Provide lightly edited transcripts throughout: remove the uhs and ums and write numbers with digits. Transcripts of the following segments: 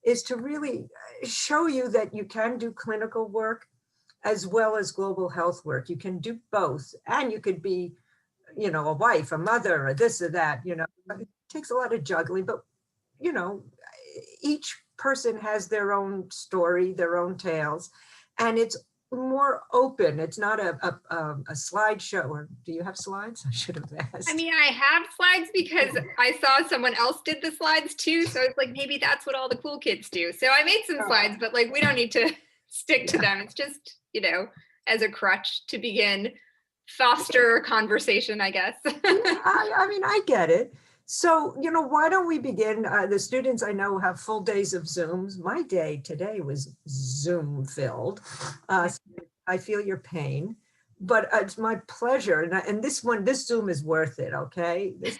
is to really show you that you can do clinical work as well as global health work. You can do both, and you could be, a wife, a mother, or this or that, It takes a lot of juggling, but, each person has their own story, their own tales, and it's more open. It's not a slideshow. Or do you have slides? I should have asked. I mean, I have slides because I saw someone else did the slides too. So it's like, maybe that's what all the cool kids do. So I made some slides, but like, we don't need to stick to them. It's just, as a crutch to begin foster conversation, I guess. I mean, I get it. So, why don't we begin? The students I know have full days of Zooms. My day today was Zoom filled. So I feel your pain, but it's my pleasure. And this Zoom is worth it. Okay. This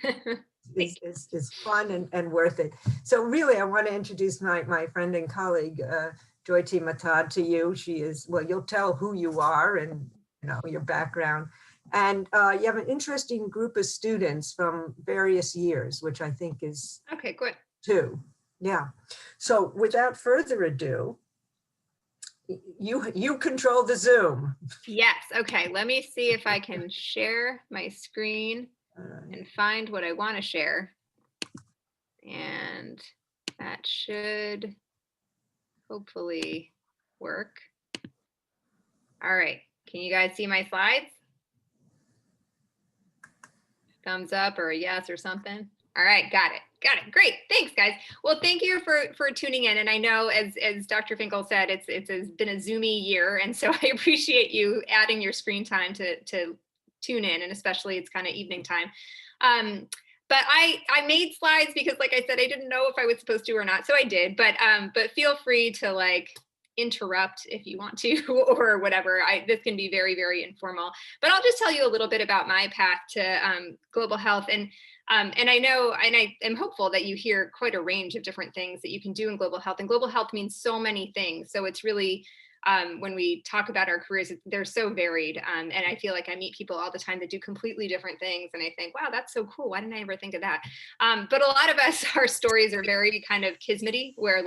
is fun and worth it. So really, I want to introduce my friend and colleague, Jyoti Mathad, to you. She is, well, you'll tell who you are and your background. And you have an interesting group of students from various years, which I think is okay, good too. Yeah. So without further ado, you control the Zoom. Yes. Okay. Let me see if I can share my screen and find what I want to share. And that should hopefully work. All right. Can you guys see my slides? Thumbs up or a yes or something. All right, got it. Great, thanks, guys. Well, thank you for tuning in. And I know, as Dr. Finkel said, it's been a Zoomy year, and so I appreciate you adding your screen time to tune in, and especially it's kind of evening time. But I made slides because, like I said, I didn't know if I was supposed to or not, so I did. But feel free to interrupt if you want to or whatever. This can be very, very informal, but I'll just tell you a little bit about my path to global health. And I know, and I am hopeful that you hear quite a range of different things that you can do in global health. And global health means so many things. So it's really, when we talk about our careers, they're so varied. And I feel like I meet people all the time that do completely different things. And I think, wow, that's so cool. Why didn't I ever think of that? But a lot of us, our stories are very kind of kismety, where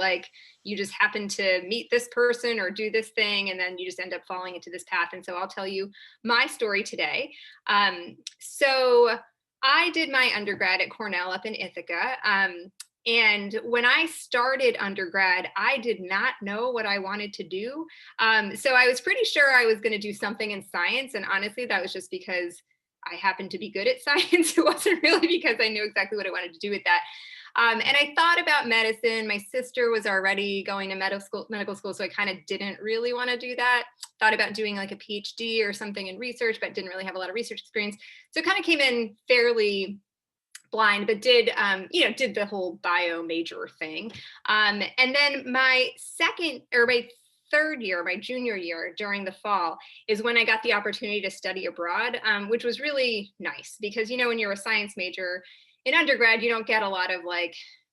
you just happen to meet this person or do this thing, and then you just end up falling into this path. And so I'll tell you my story today. So I did my undergrad at Cornell up in Ithaca. And when I started undergrad, I did not know what I wanted to do. So I was pretty sure I was going to do something in science. And honestly, that was just because I happened to be good at science. It wasn't really because I knew exactly what I wanted to do with that. And I thought about medicine. My sister was already going to medical school, so I kind of didn't really want to do that. Thought about doing a PhD or something in research, but didn't really have a lot of research experience. So it kind of came in fairly blind, but did the whole bio major thing. And then my third year, my junior year during the fall, is when I got the opportunity to study abroad, which was really nice because, when you're a science major in undergrad, you don't get a lot of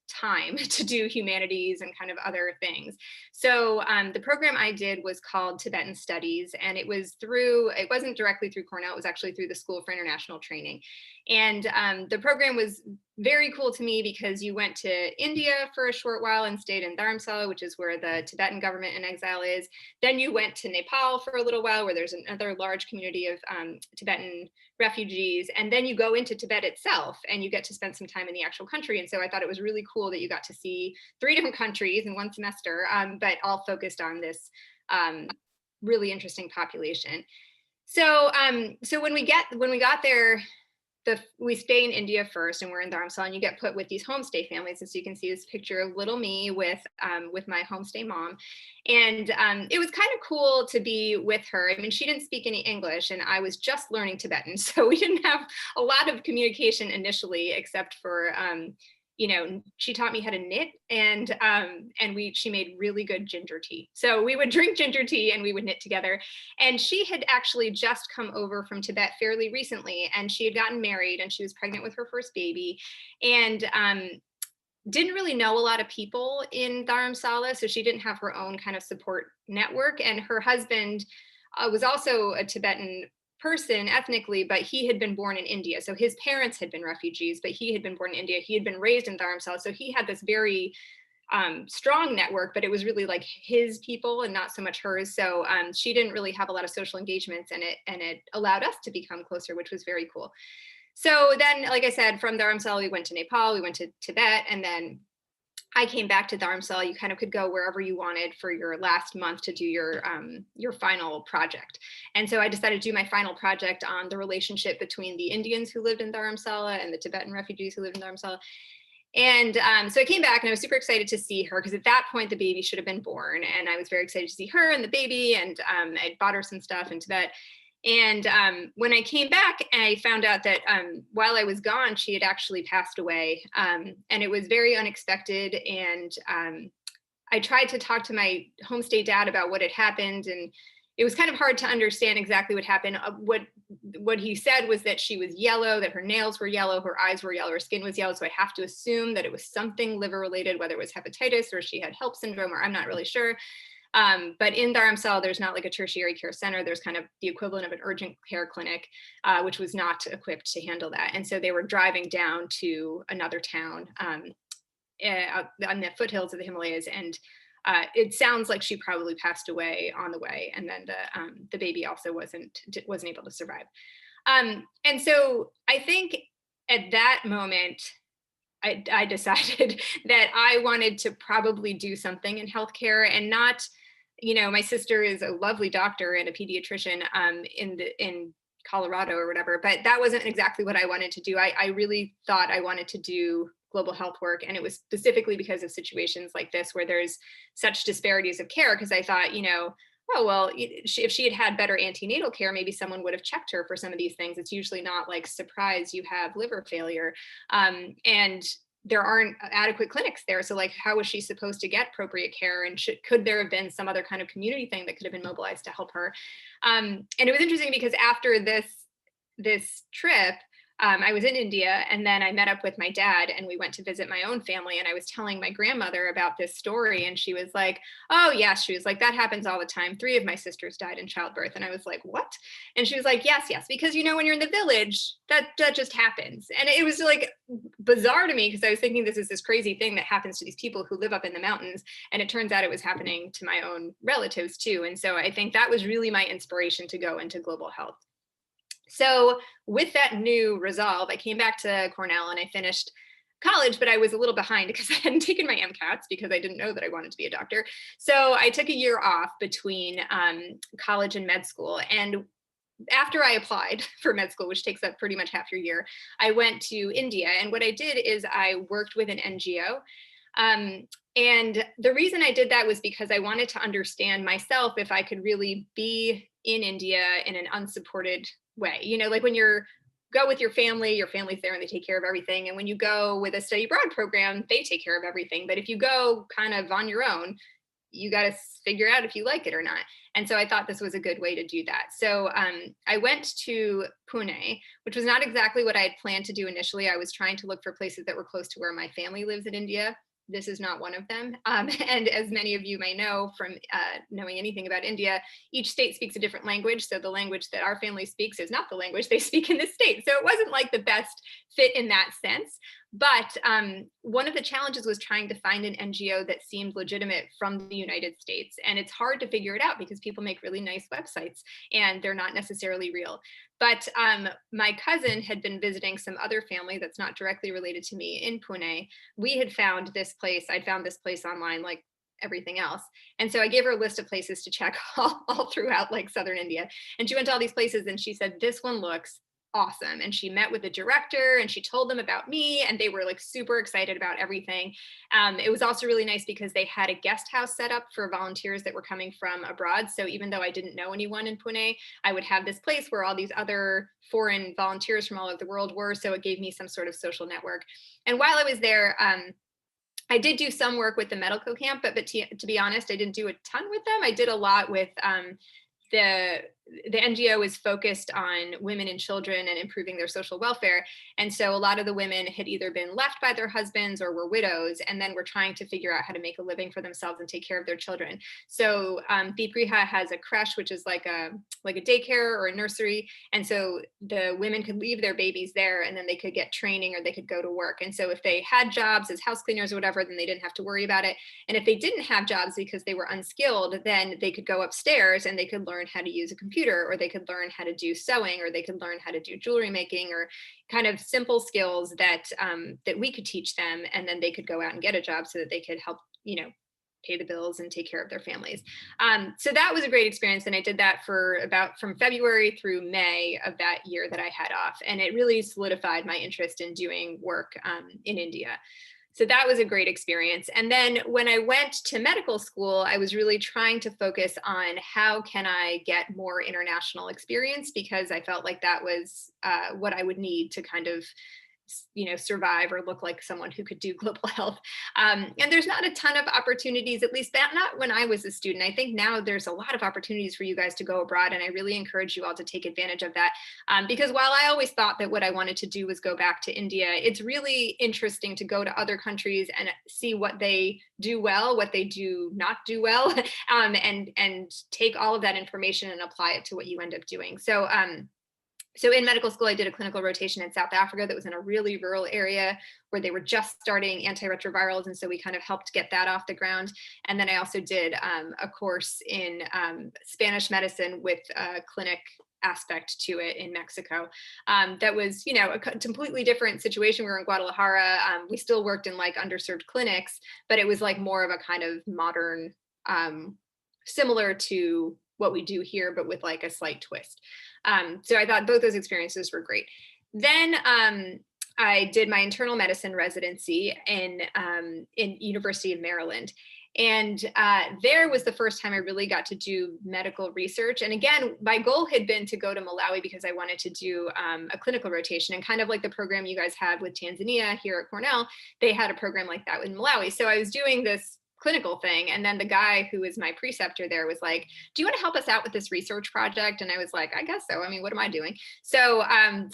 time to do humanities and kind of other things. So the program I did was called Tibetan Studies, and it wasn't directly through Cornell, it was actually through the School for International Training. And the program was very cool to me because you went to India for a short while and stayed in Dharamsala, which is where the Tibetan government in exile is. Then you went to Nepal for a little while, where there's another large community of Tibetan refugees. And then you go into Tibet itself and you get to spend some time in the actual country. And so I thought it was really cool that you got to see 3 different countries in one semester, but all focused on this really interesting population. So when we got there, we stay in India first, and we're in Dharamsala, and you get put with these homestay families. And so you can see this picture of little me with my homestay mom. And it was kind of cool to be with her. I mean, she didn't speak any English, and I was just learning Tibetan. So we didn't have a lot of communication initially, except for, she taught me how to knit, and she made really good ginger tea. So we would drink ginger tea and we would knit together. And she had actually just come over from Tibet fairly recently, and she had gotten married, and she was pregnant with her first baby, and didn't really know a lot of people in Dharamsala. So she didn't have her own kind of support network. And her husband was also a Tibetan person ethnically, but he had been born in India. So his parents had been refugees, but he had been born in India. He had been raised in Dharamsala. So he had this very strong network, but it was really like his people and not so much hers. So she didn't really have a lot of social engagements, and it allowed us to become closer, which was very cool. So then, like I said, from Dharamsala, we went to Nepal, we went to Tibet, and then I came back to Dharamsala. You kind of could go wherever you wanted for your last month to do your final project. And so I decided to do my final project on the relationship between the Indians who lived in Dharamsala and the Tibetan refugees who lived in Dharamsala. And so I came back and I was super excited to see her, because at that point the baby should have been born, and I was very excited to see her and the baby, and I bought her some stuff in Tibet. And when I came back, I found out that while I was gone, she had actually passed away. And it was very unexpected. And I tried to talk to my homestay dad about what had happened. And it was kind of hard to understand exactly what happened. What he said was that she was yellow, that her nails were yellow, her eyes were yellow, her skin was yellow. So I have to assume that it was something liver related, whether it was hepatitis or she had HELLP syndrome, or I'm not really sure. But in Dharamsala, there's not like a tertiary care center. There's kind of the equivalent of an urgent care clinic, which was not equipped to handle that. And so they were driving down to another town on the foothills of the Himalayas. And it sounds like she probably passed away on the way. And then the baby also wasn't able to survive. And so I think at that moment, I decided that I wanted to probably do something in healthcare, and not, my sister is a lovely doctor and a pediatrician in Colorado or whatever, but that wasn't exactly what I wanted to do. I really thought I wanted to do global health work, and it was specifically because of situations like this where there's such disparities of care, because I thought, oh, well, if she had had better antenatal care, maybe someone would have checked her for some of these things. It's usually not like, surprise, you have liver failure. And there aren't adequate clinics there. So like, how was she supposed to get appropriate care? And could there have been some other kind of community thing that could have been mobilized to help her? And it was interesting because after this trip, I was in India, and then I met up with my dad and we went to visit my own family, and I was telling my grandmother about this story, and she was like, oh yes, she was like, that happens all the time. 3 of my sisters died in childbirth. And I was like, what? And she was like, yes, because when you're in the village, that just happens. And it was like bizarre to me, because I was thinking this is this crazy thing that happens to these people who live up in the mountains, and it turns out it was happening to my own relatives too. And so I think that was really my inspiration to go into global health. So with that new resolve, I came back to Cornell and I finished college, but I was a little behind because I hadn't taken my MCATs, because I didn't know that I wanted to be a doctor. So I took a year off between college and med school. And after I applied for med school, which takes up pretty much half your year, I went to India. And what I did is I worked with an NGO. And the reason I did that was because I wanted to understand myself if I could really be in India in an unsupported way. Like when you go with your family's there and they take care of everything. And when you go with a study abroad program, they take care of everything. But if you go kind of on your own, you got to figure out if you like it or not. And so I thought this was a good way to do that. So I went to Pune, which was not exactly what I had planned to do initially. I was trying to look for places that were close to where my family lives in India. This is not one of them. And as many of you may know from knowing anything about India, each state speaks a different language. So the language that our family speaks is not the language they speak in this state. So it wasn't like the best fit in that sense. But one of the challenges was trying to find an NGO that seemed legitimate from the United States. And it's hard to figure it out because people make really nice websites and they're not necessarily real. But my cousin had been visiting some other family that's not directly related to me in Pune. We had found this place. I'd found this place online, like everything else. And so I gave her a list of places to check all throughout like southern India. And she went to all these places and she said, this one looks awesome. And she met with the director and she told them about me, and they were like super excited about everything. It was also really nice because they had a guest house set up for volunteers that were coming from abroad. So even though I didn't know anyone in Pune, I would have this place where all these other foreign volunteers from all over the world were. So it gave me some sort of social network. And while I was there, I did do some work with the medical camp, but to be honest, I didn't do a ton with them. I did a lot with the NGO is focused on women and children and improving their social welfare. And so a lot of the women had either been left by their husbands or were widows, and then were trying to figure out how to make a living for themselves and take care of their children. So Deepriha has a creche, which is like a daycare or a nursery. And so the women could leave their babies there, and then they could get training or they could go to work. And so if they had jobs as house cleaners or whatever, then they didn't have to worry about it. And if they didn't have jobs because they were unskilled, then they could go upstairs and they could learn how to use a computer, or they could learn how to do sewing, or they could learn how to do jewelry making, or kind of simple skills that that we could teach them, and then they could go out and get a job so that they could help, pay the bills and take care of their families. So that was a great experience. And I did that for from February through May of that year that I had off. And it really solidified my interest in doing work in India. So that was a great experience. And then when I went to medical school, I was really trying to focus on how can I get more international experience, because I felt like that was what I would need to kind of survive or look like someone who could do global health. And there's not a ton of opportunities, at least not when I was a student. I think now there's a lot of opportunities for you guys to go abroad. And I really encourage you all to take advantage of that. Because while I always thought that what I wanted to do was go back to India, it's really interesting to go to other countries and see what they do well, what they do not do well, and take all of that information and apply it to what you end up doing. So in medical school, I did a clinical rotation in South Africa that was in a really rural area where they were just starting antiretrovirals. And so we kind of helped get that off the ground. And then I also did a course in Spanish medicine with a clinic aspect to it in Mexico. That was, a completely different situation. We were in Guadalajara. We still worked in like underserved clinics, but it was like more of a kind of modern, similar to what we do here, but with like a slight twist. So I thought both those experiences were great. Then I did my internal medicine residency in University of Maryland. And there was the first time I really got to do medical research. And again, my goal had been to go to Malawi because I wanted to do a clinical rotation, and kind of like the program you guys have with Tanzania here at Cornell, they had a program like that in Malawi. So I was doing this clinical thing. And then the guy who was my preceptor there was like, do you want to help us out with this research project? And I was like, I guess so. I mean, what am I doing? So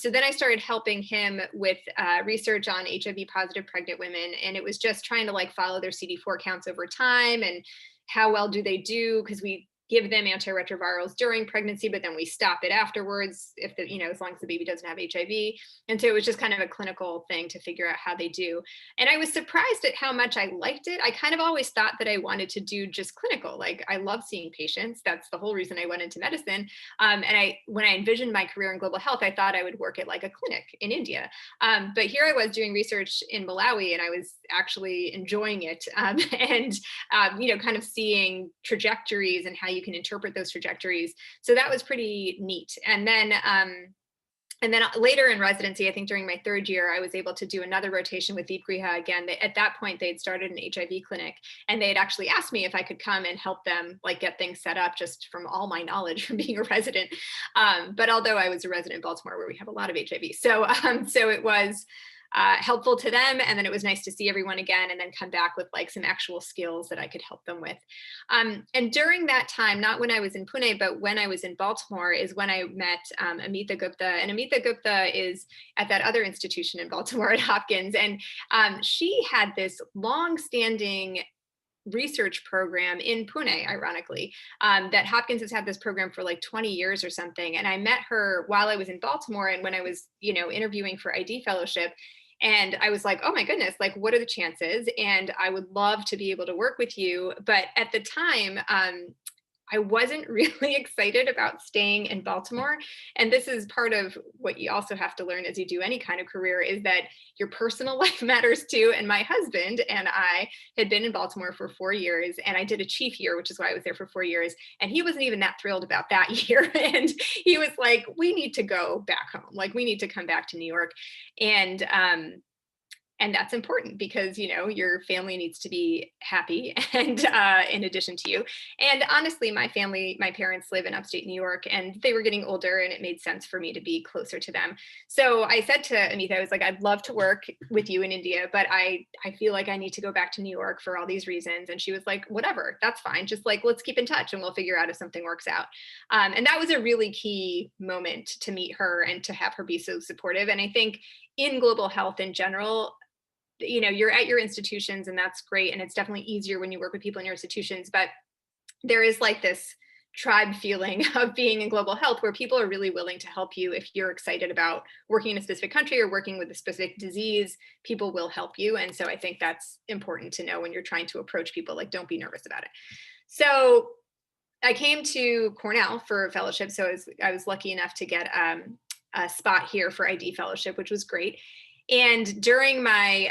then I started helping him with research on HIV positive pregnant women. And it was just trying to like follow their CD4 counts over time and how well do they do? Because we give them antiretrovirals during pregnancy, but then we stop it afterwards if as long as the baby doesn't have HIV. And so it was just kind of a clinical thing to figure out how they do. And I was surprised at how much I liked it. I kind of always thought that I wanted to do just clinical. Like I love seeing patients. That's the whole reason I went into medicine. And when I envisioned my career in global health, I thought I would work at like a clinic in India. But here I was doing research in Malawi, and I was actually enjoying it. Kind of seeing trajectories and how you can interpret those trajectories. So that was pretty neat. And then later in residency, I think during my third year, I was able to do another rotation with Deepriha again. At that point, they had started an HIV clinic, and they had actually asked me if I could come and help them like get things set up, just from all my knowledge from being a resident. But although I was a resident in Baltimore, where we have a lot of HIV, so it was helpful to them. And then it was nice to see everyone again, and then come back with like some actual skills that I could help them with. And during that time, not when I was in Pune, but when I was in Baltimore, is when I met Amita Gupta. And Amita Gupta is at that other institution in Baltimore at Hopkins. And she had this long-standing research program in Pune, ironically, that Hopkins has had this program for like 20 years or something. And I met her while I was in Baltimore, and when I was, interviewing for ID fellowship. And I was like, oh my goodness, like, what are the chances? And I would love to be able to work with you. But at the time, I wasn't really excited about staying in Baltimore. And this is part of what you also have to learn as you do any kind of career, is that your personal life matters too. And my husband and I had been in Baltimore for 4 years, and I did a chief year, which is why I was there for 4 years. And he wasn't even that thrilled about that year. And he was like, we need to go back home. Like, we need to come back to New York. And And that's important because, your family needs to be happy and in addition to you. And honestly, my parents live in upstate New York and they were getting older and it made sense for me to be closer to them. So I said to Amita, I was like, I'd love to work with you in India, but I feel like I need to go back to New York for all these reasons. And she was like, whatever, that's fine. Just like, let's keep in touch and we'll figure out if something works out. And that was a really key moment to meet her and to have her be so supportive. And I think in global health in general, you're at your institutions and that's great. And it's definitely easier when you work with people in your institutions, but there is like this tribe feeling of being in global health where people are really willing to help you. If you're excited about working in a specific country or working with a specific disease, people will help you. And so I think that's important to know when you're trying to approach people, like, don't be nervous about it. So I came to Cornell for a fellowship. So I was lucky enough to get a spot here for ID fellowship, which was great. And during my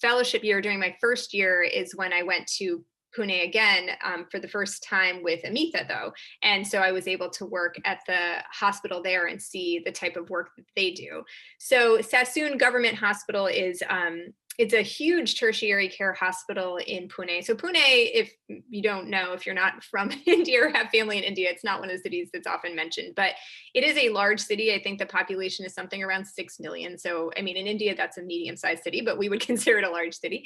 fellowship year, during my first year, is when I went to Pune again for the first time with Amita, though. And so I was able to work at the hospital there and see the type of work that they do. So Sassoon Government Hospital is it's a huge tertiary care hospital in Pune. So Pune, if you don't know, if you're not from India or have family in India, it's not one of the cities that's often mentioned, but it is a large city. I think the population is something around 6 million. So, I mean, in India, that's a medium-sized city, but we would consider it a large city.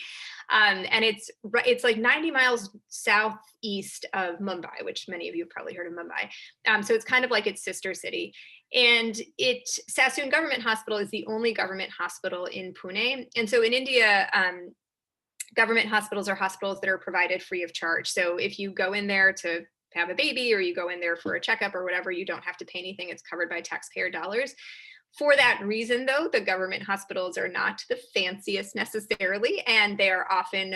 And it's like 90 miles southeast of Mumbai, which many of you have probably heard of Mumbai. So it's kind of like its sister city. And Sassoon Government Hospital is the only government hospital in Pune. And so in India, government hospitals are hospitals that are provided free of charge. So if you go in there to have a baby or you go in there for a checkup or whatever, you don't have to pay anything. It's covered by taxpayer dollars. For that reason, though, the government hospitals are not the fanciest necessarily, and they are often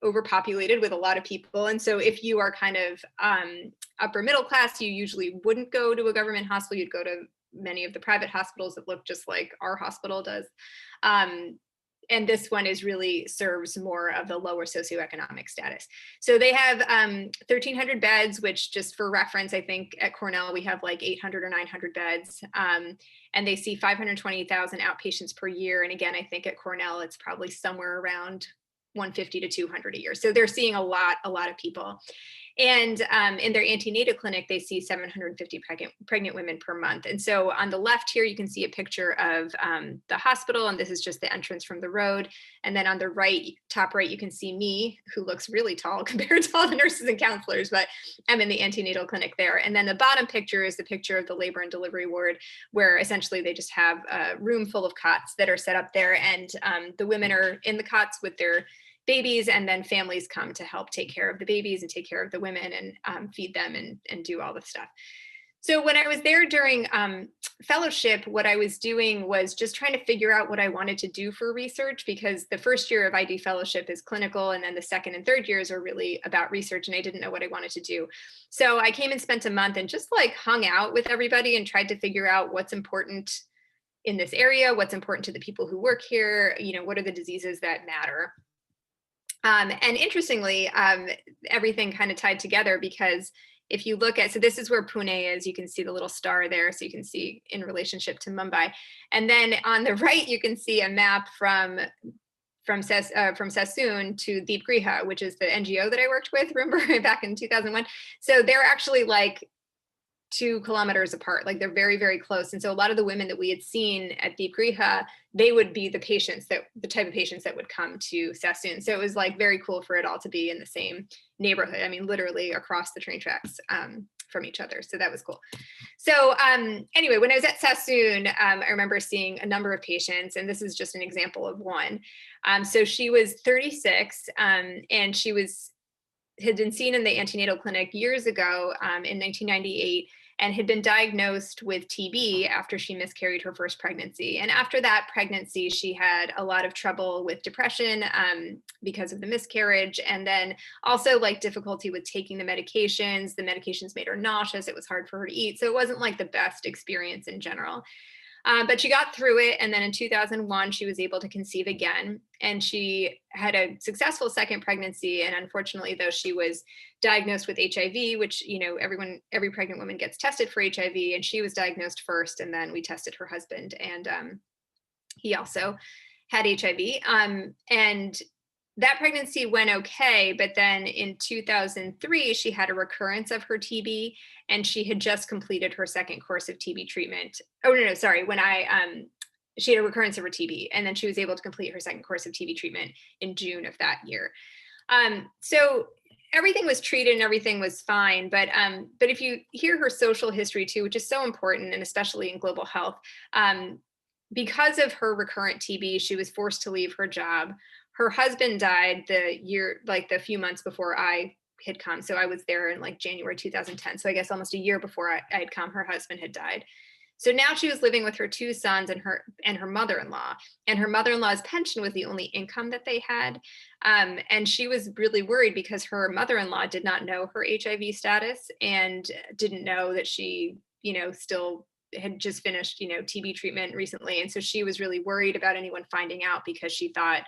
overpopulated with a lot of people. And so if you are kind of upper middle class, you usually wouldn't go to a government hospital. You'd go to many of the private hospitals that look just like our hospital does. And this one really serves more of the lower socioeconomic status. So they have 1,300 beds, which, just for reference, I think at Cornell we have like 800 or 900 beds. And they see 520,000 outpatients per year. And again, I think at Cornell it's probably somewhere around 150 to 200 a year. So they're seeing a lot of people. And in their antenatal clinic, they see 750 pregnant women per month. And so on the left here, you can see a picture of the hospital, and this is just the entrance from the road. And then on the right, top right, you can see me, who looks really tall compared to all the nurses and counselors, but I'm in the antenatal clinic there. And then the bottom picture is the picture of the labor and delivery ward, where essentially they just have a room full of cots that are set up there. And the women are in the cots with their babies, and then families come to help take care of the babies and take care of the women and feed them and do all the stuff. So when I was there during fellowship, what I was doing was just trying to figure out what I wanted to do for research, because the first year of ID fellowship is clinical, and then the second and third years are really about research, and I didn't know what I wanted to do. So I came and spent a month and just like hung out with everybody and tried to figure out what's important in this area, what's important to the people who work here, what are the diseases that matter. And interestingly, everything kind of tied together, because if you look at, so this is where Pune is, you can see the little star there, so you can see in relationship to Mumbai. And then on the right, you can see a map from Sassoon to Deep Griha, which is the NGO that I worked with, remember, back in 2001. So they're actually like 2 kilometers apart, like they're very, very close. And so a lot of the women that we had seen at Deep Griha, they would be the type of patients that would come to Sassoon. So it was like very cool for it all to be in the same neighborhood. I mean, literally across the train tracks from each other. So that was cool. So anyway, when I was at Sassoon, I remember seeing a number of patients, and this is just an example of one. So she was 36 and she had been seen in the antenatal clinic years ago in 1998, and had been diagnosed with TB after she miscarried her first pregnancy. And after that pregnancy, she had a lot of trouble with depression because of the miscarriage, and then also like difficulty with taking the medications. The medications made her nauseous. It was hard for her to eat. So it wasn't like the best experience in general. But she got through it. And then in 2001, she was able to conceive again. And she had a successful second pregnancy. And unfortunately, though, she was diagnosed with HIV, which, every pregnant woman gets tested for HIV. And she was diagnosed first. And then we tested her husband. And he also had HIV. And that pregnancy went okay, but then in 2003, she had a recurrence of her TB, and she had just completed her second course of TB treatment. Oh, no, sorry. She had a recurrence of her TB, and then she was able to complete her second course of TB treatment in June of that year. So everything was treated and everything was fine. But if you hear her social history too, which is so important, and especially in global health, because of her recurrent TB, she was forced to leave her job. Her husband died the few months before I had come. So I was there in like January 2010. So I guess almost a year before I had come, her husband had died. So now she was living with her two sons and her mother-in-law, and her mother-in-law's pension was the only income that they had. And she was really worried because her mother-in-law did not know her HIV status and didn't know that she, still had just finished, TB treatment recently. And so she was really worried about anyone finding out, because she thought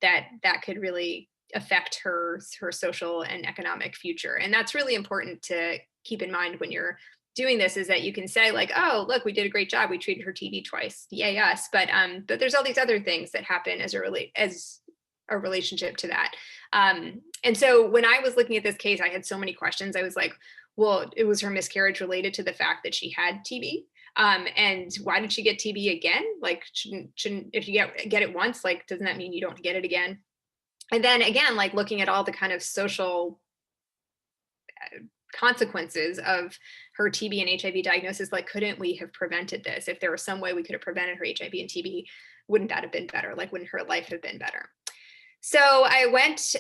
that could really affect her social and economic future. And that's really important to keep in mind when you're doing this, is that you can say like, oh, look, we did a great job. We treated her TB twice. Yay us. But there's all these other things that happen as a relationship to that. And so when I was looking at this case, I had so many questions. I was like, well, it was her miscarriage related to the fact that she had TB. And why did she get TB again? Like, shouldn't if you get it once, like, doesn't that mean you don't get it again? And then again, like looking at all the kind of social consequences of her TB and HIV diagnosis, like, couldn't we have prevented this? If there was some way we could have prevented her HIV and TB, wouldn't that have been better? Like, wouldn't her life have been better? So I went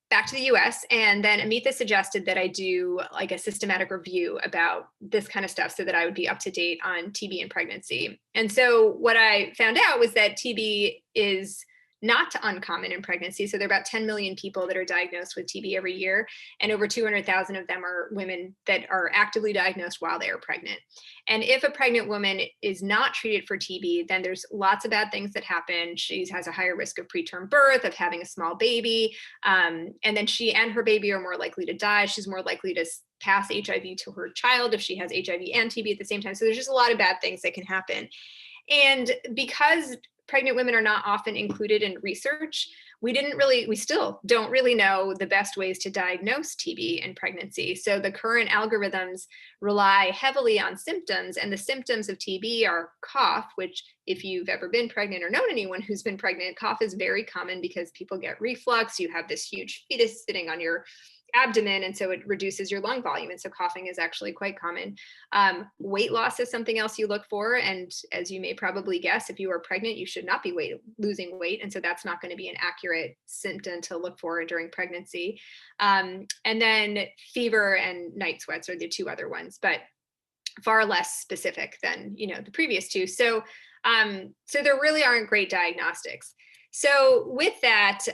back to the US, and then Amita suggested that I do like a systematic review about this kind of stuff so that I would be up to date on TB and pregnancy. And so what I found out was that TB is not uncommon in pregnancy. So there are about 10 million people that are diagnosed with TB every year, and over 200,000 of them are women that are actively diagnosed while they are pregnant. And if a pregnant woman is not treated for TB, then there's lots of bad things that happen. She has a higher risk of preterm birth, of having a small baby, and then she and her baby are more likely to die. She's more likely to pass HIV to her child if she has HIV and TB at the same time. So there's just a lot of bad things that can happen. And because pregnant women are not often included in research, we still don't really know the best ways to diagnose TB in pregnancy. So the current algorithms rely heavily on symptoms, and the symptoms of TB are cough, which if you've ever been pregnant or known anyone who's been pregnant, cough is very common because people get reflux. You have this huge fetus sitting on your abdomen, and so it reduces your lung volume, and so coughing is actually quite common. Weight loss is something else you look for, and as you may probably guess, if you are pregnant, you should not be losing weight, and so that's not going to be an accurate symptom to look for during pregnancy. And then fever and night sweats are the two other ones, but far less specific than the previous two. So there really aren't great diagnostics. So with that,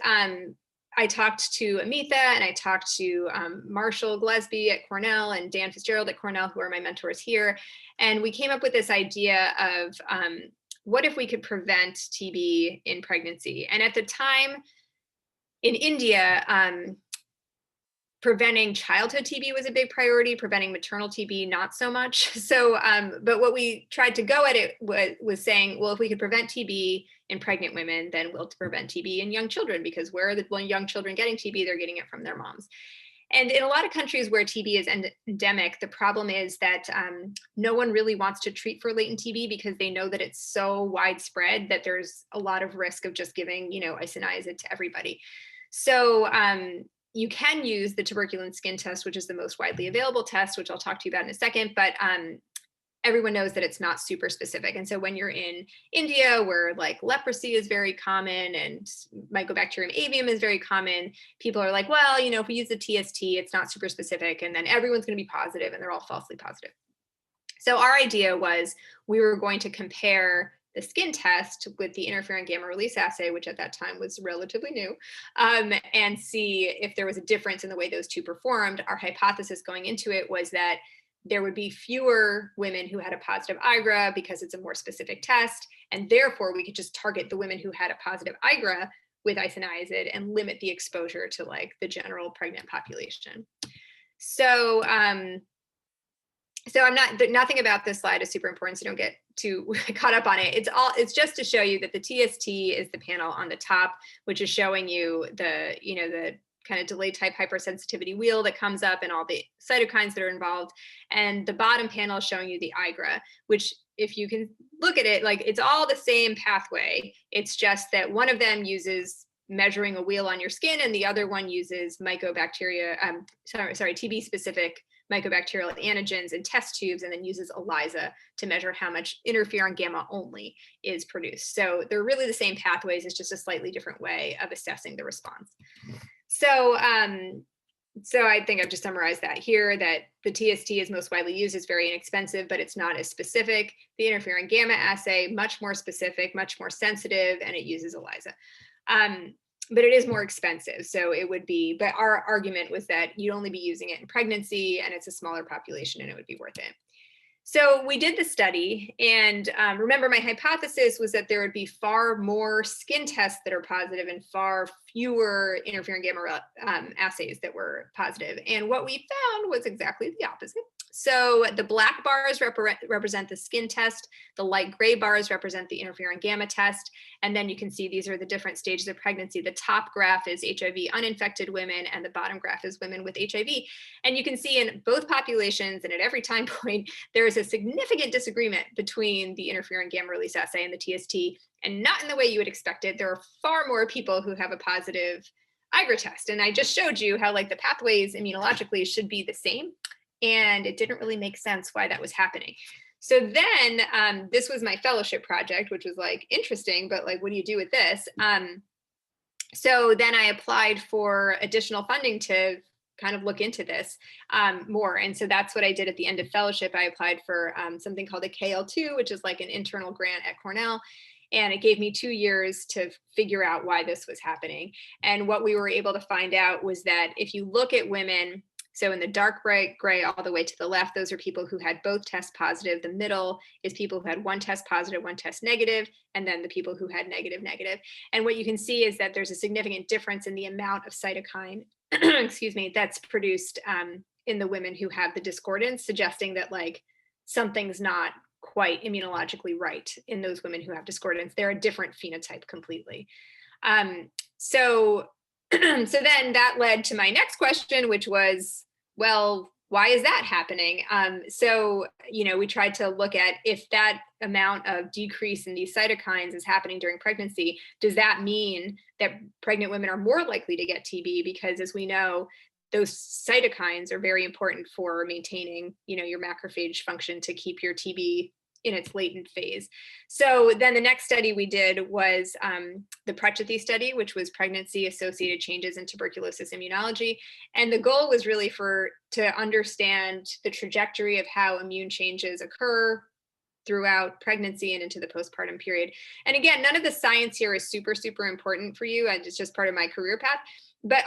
I talked to Amita, and I talked to Marshall Glesby at Cornell and Dan Fitzgerald at Cornell, who are my mentors here. And we came up with this idea of what if we could prevent TB in pregnancy? And at the time in India, preventing childhood TB was a big priority, preventing maternal TB, not so much. So, but what we tried to go at it was saying, well, if we could prevent TB in pregnant women, then we'll prevent TB in young children, because where are the young children getting TB? They're getting it from their moms. And in a lot of countries where TB is endemic, the problem is that no one really wants to treat for latent TB because they know that it's so widespread that there's a lot of risk of just giving, isoniazid to everybody. So, you can use the tuberculin skin test, which is the most widely available test, which I'll talk to you about in a second, but everyone knows that it's not super specific. And so when you're in India, where like leprosy is very common and Mycobacterium avium is very common, people are like, well, if we use the TST, it's not super specific, and then everyone's going to be positive, and they're all falsely positive. So our idea was we were going to compare the skin test with the interferon gamma release assay, which at that time was relatively new, and see if there was a difference in the way those two performed. Our hypothesis going into it was that there would be fewer women who had a positive IGRA because it's a more specific test, and therefore we could just target the women who had a positive IGRA with isoniazid and limit the exposure to like the general pregnant population. So So nothing about this slide is super important, so don't get too caught up on it. It's just to show you that the TST is the panel on the top, which is showing you the kind of delay type hypersensitivity wheel that comes up and all the cytokines that are involved. And the bottom panel is showing you the IGRA, which, if you can look at it, like, it's all the same pathway. It's just that one of them uses measuring a wheel on your skin, and the other one uses mycobacteria, TB specific mycobacterial antigens and test tubes, and then uses ELISA to measure how much interferon gamma only is produced. So they're really the same pathways. It's just a slightly different way of assessing the response. So I think I've just summarized that here, that the TST is most widely used. It's very inexpensive, but it's not as specific. The interferon gamma assay, much more specific, much more sensitive, and it uses ELISA. But it is more expensive. So it would be, but our argument was that you'd only be using it in pregnancy, and it's a smaller population, and it would be worth it. So we did the study, and remember, my hypothesis was that there would be far more skin tests that are positive and far fewer interferon gamma assays that were positive. And what we found was exactly the opposite. So the black bars represent the skin test, the light gray bars represent the interferon gamma test, and then you can see these are the different stages of pregnancy. The top graph is HIV uninfected women, and the bottom graph is women with HIV. And you can see in both populations and at every time point, there is a significant disagreement between the interferon gamma release assay and the TST, and not in the way you would expect it. There are far more people who have a positive IGRA test. And I just showed you how, like, the pathways immunologically should be the same. And it didn't really make sense why that was happening. So then this was my fellowship project, which was like interesting, but like, what do you do with this? So then I applied for additional funding to kind of look into this more. And so that's what I did at the end of fellowship. I applied for something called a KL2, which is like an internal grant at Cornell. And it gave me 2 years to figure out why this was happening. And what we were able to find out was that if you look at women, so in the dark bright gray all the way to the left, those are people who had both tests positive. The middle is people who had one test positive, one test negative, and then the people who had negative, negative. And what you can see is that there's a significant difference in the amount of cytokine, excuse me, that's produced in the women who have the discordance, suggesting that, like, something's not quite immunologically right in those women who have discordance. They're a different phenotype completely. So then that led to my next question, which was, well, why is that happening? So, we tried to look at, if that amount of decrease in these cytokines is happening during pregnancy, does that mean that pregnant women are more likely to get TB? Because, as we know, those cytokines are very important for maintaining, your macrophage function to keep your TB in its latent phase. So then the next study we did was the Prechety study, which was pregnancy associated changes in tuberculosis immunology. And the goal was really to understand the trajectory of how immune changes occur throughout pregnancy and into the postpartum period. And again, none of the science here is super, super important for you. It's just part of my career path. But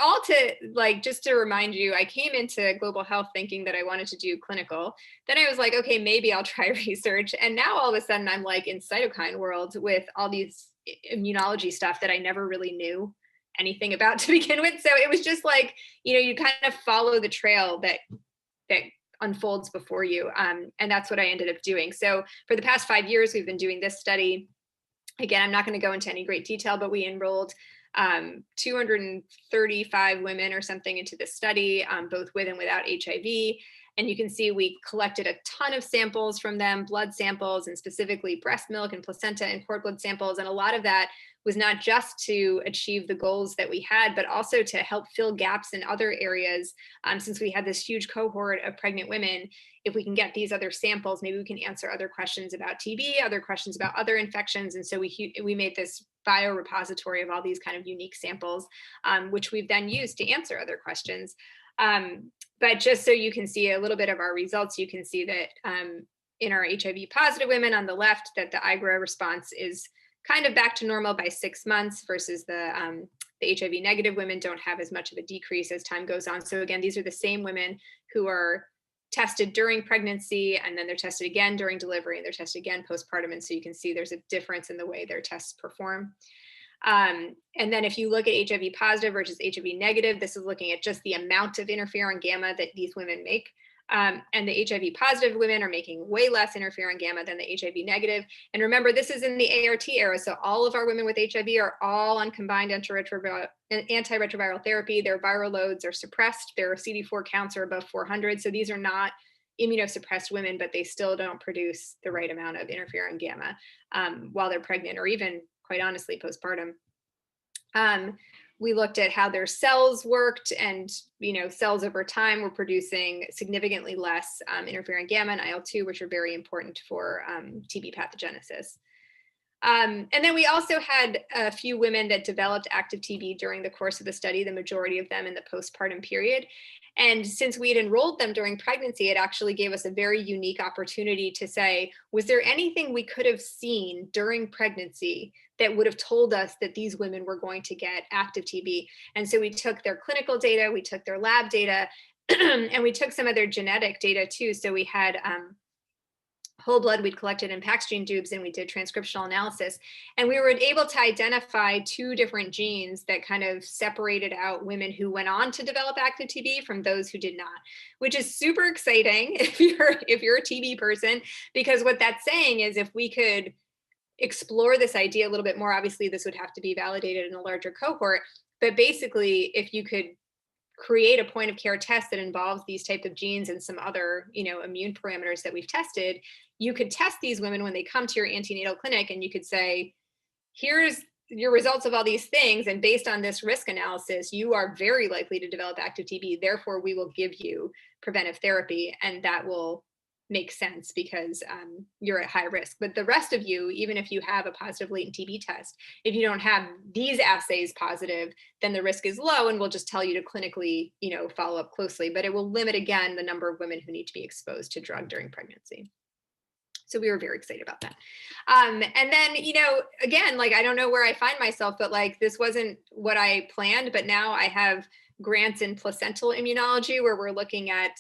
just to remind you, I came into global health thinking that I wanted to do clinical. Then I was like, okay, maybe I'll try research. And now all of a sudden I'm like in cytokine world with all these immunology stuff that I never really knew anything about to begin with. So it was just like, you kind of follow the trail that unfolds before you. And that's what I ended up doing. So for the past 5 years, we've been doing this study. Again, I'm not going to go into any great detail, but we enrolled 235 women or something into the study, both with and without HIV. And you can see we collected a ton of samples from them, blood samples, and specifically breast milk and placenta and cord blood samples. And a lot of that was not just to achieve the goals that we had, but also to help fill gaps in other areas. Since we had this huge cohort of pregnant women, if we can get these other samples, maybe we can answer other questions about TB, other questions about other infections. And so we made this biorepository of all these kind of unique samples, which we've then used to answer other questions. But just so you can see a little bit of our results, you can see that in our HIV positive women on the left, that the IGRA response is kind of back to normal by 6 months, versus the HIV negative women don't have as much of a decrease as time goes on. So again, these are the same women who are tested during pregnancy, and then they're tested again during delivery, and they're tested again postpartum. And so you can see there's a difference in the way their tests perform. And then if you look at HIV positive versus HIV negative, this is looking at just the amount of interferon gamma that these women make. And the HIV positive women are making way less interferon gamma than the HIV negative. And remember, this is in the ART era. So all of our women with HIV are all on combined antiretroviral therapy. Their viral loads are suppressed. Their CD4 counts are above 400. So these are not immunosuppressed women, but they still don't produce the right amount of interferon gamma while they're pregnant, or even, quite honestly, postpartum. We looked at how their cells worked, and cells over time were producing significantly less interferon gamma and IL-2, which are very important for TB pathogenesis. And then we also had a few women that developed active TB during the course of the study, the majority of them in the postpartum period. And since we had enrolled them during pregnancy, it actually gave us a very unique opportunity to say, was there anything we could have seen during pregnancy that would have told us that these women were going to get active TB? And so we took their clinical data, we took their lab data, and we took some of their genetic data too. So we had whole blood we'd collected in PAX-gene tubes, and we did transcriptional analysis. And we were able to identify 2 different genes that kind of separated out women who went on to develop active TB from those who did not, which is super exciting if you're a TB person, because what that's saying is if we could explore this idea a little bit more, obviously this would have to be validated in a larger cohort, but basically if you could create a point of care test that involves these types of genes and some other immune parameters that we've tested, you could test these women when they come to your antenatal clinic, and you could say, here's your results of all these things, and based on this risk analysis, you are very likely to develop active TB, therefore we will give you preventive therapy, and that will make sense because you're at high risk. But the rest of you, even if you have a positive latent TB test, if you don't have these assays positive, then the risk is low, and we'll just tell you to clinically follow up closely. But it will limit, again, the number of women who need to be exposed to drug during pregnancy. So we were very excited about that. And then, again, I don't know where I find myself, but this wasn't what I planned, but now I have grants in placental immunology where we're looking at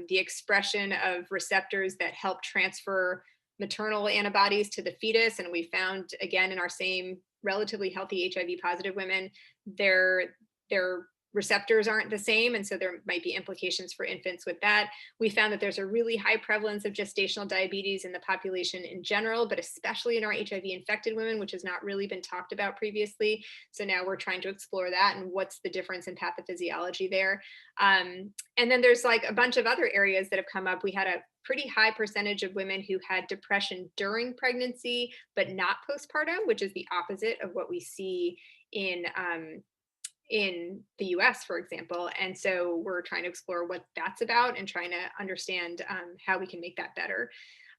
the expression of receptors that help transfer maternal antibodies to the fetus. And we found, again, in our same relatively healthy HIV positive women, their receptors aren't the same. And so there might be implications for infants with that. We found that there's a really high prevalence of gestational diabetes in the population in general, but especially in our HIV infected women, which has not really been talked about previously. So now we're trying to explore that and what's the difference in pathophysiology there. And then there's a bunch of other areas that have come up. We had a pretty high percentage of women who had depression during pregnancy, but not postpartum, which is the opposite of what we see in the US, for example. And so we're trying to explore what that's about and trying to understand how we can make that better.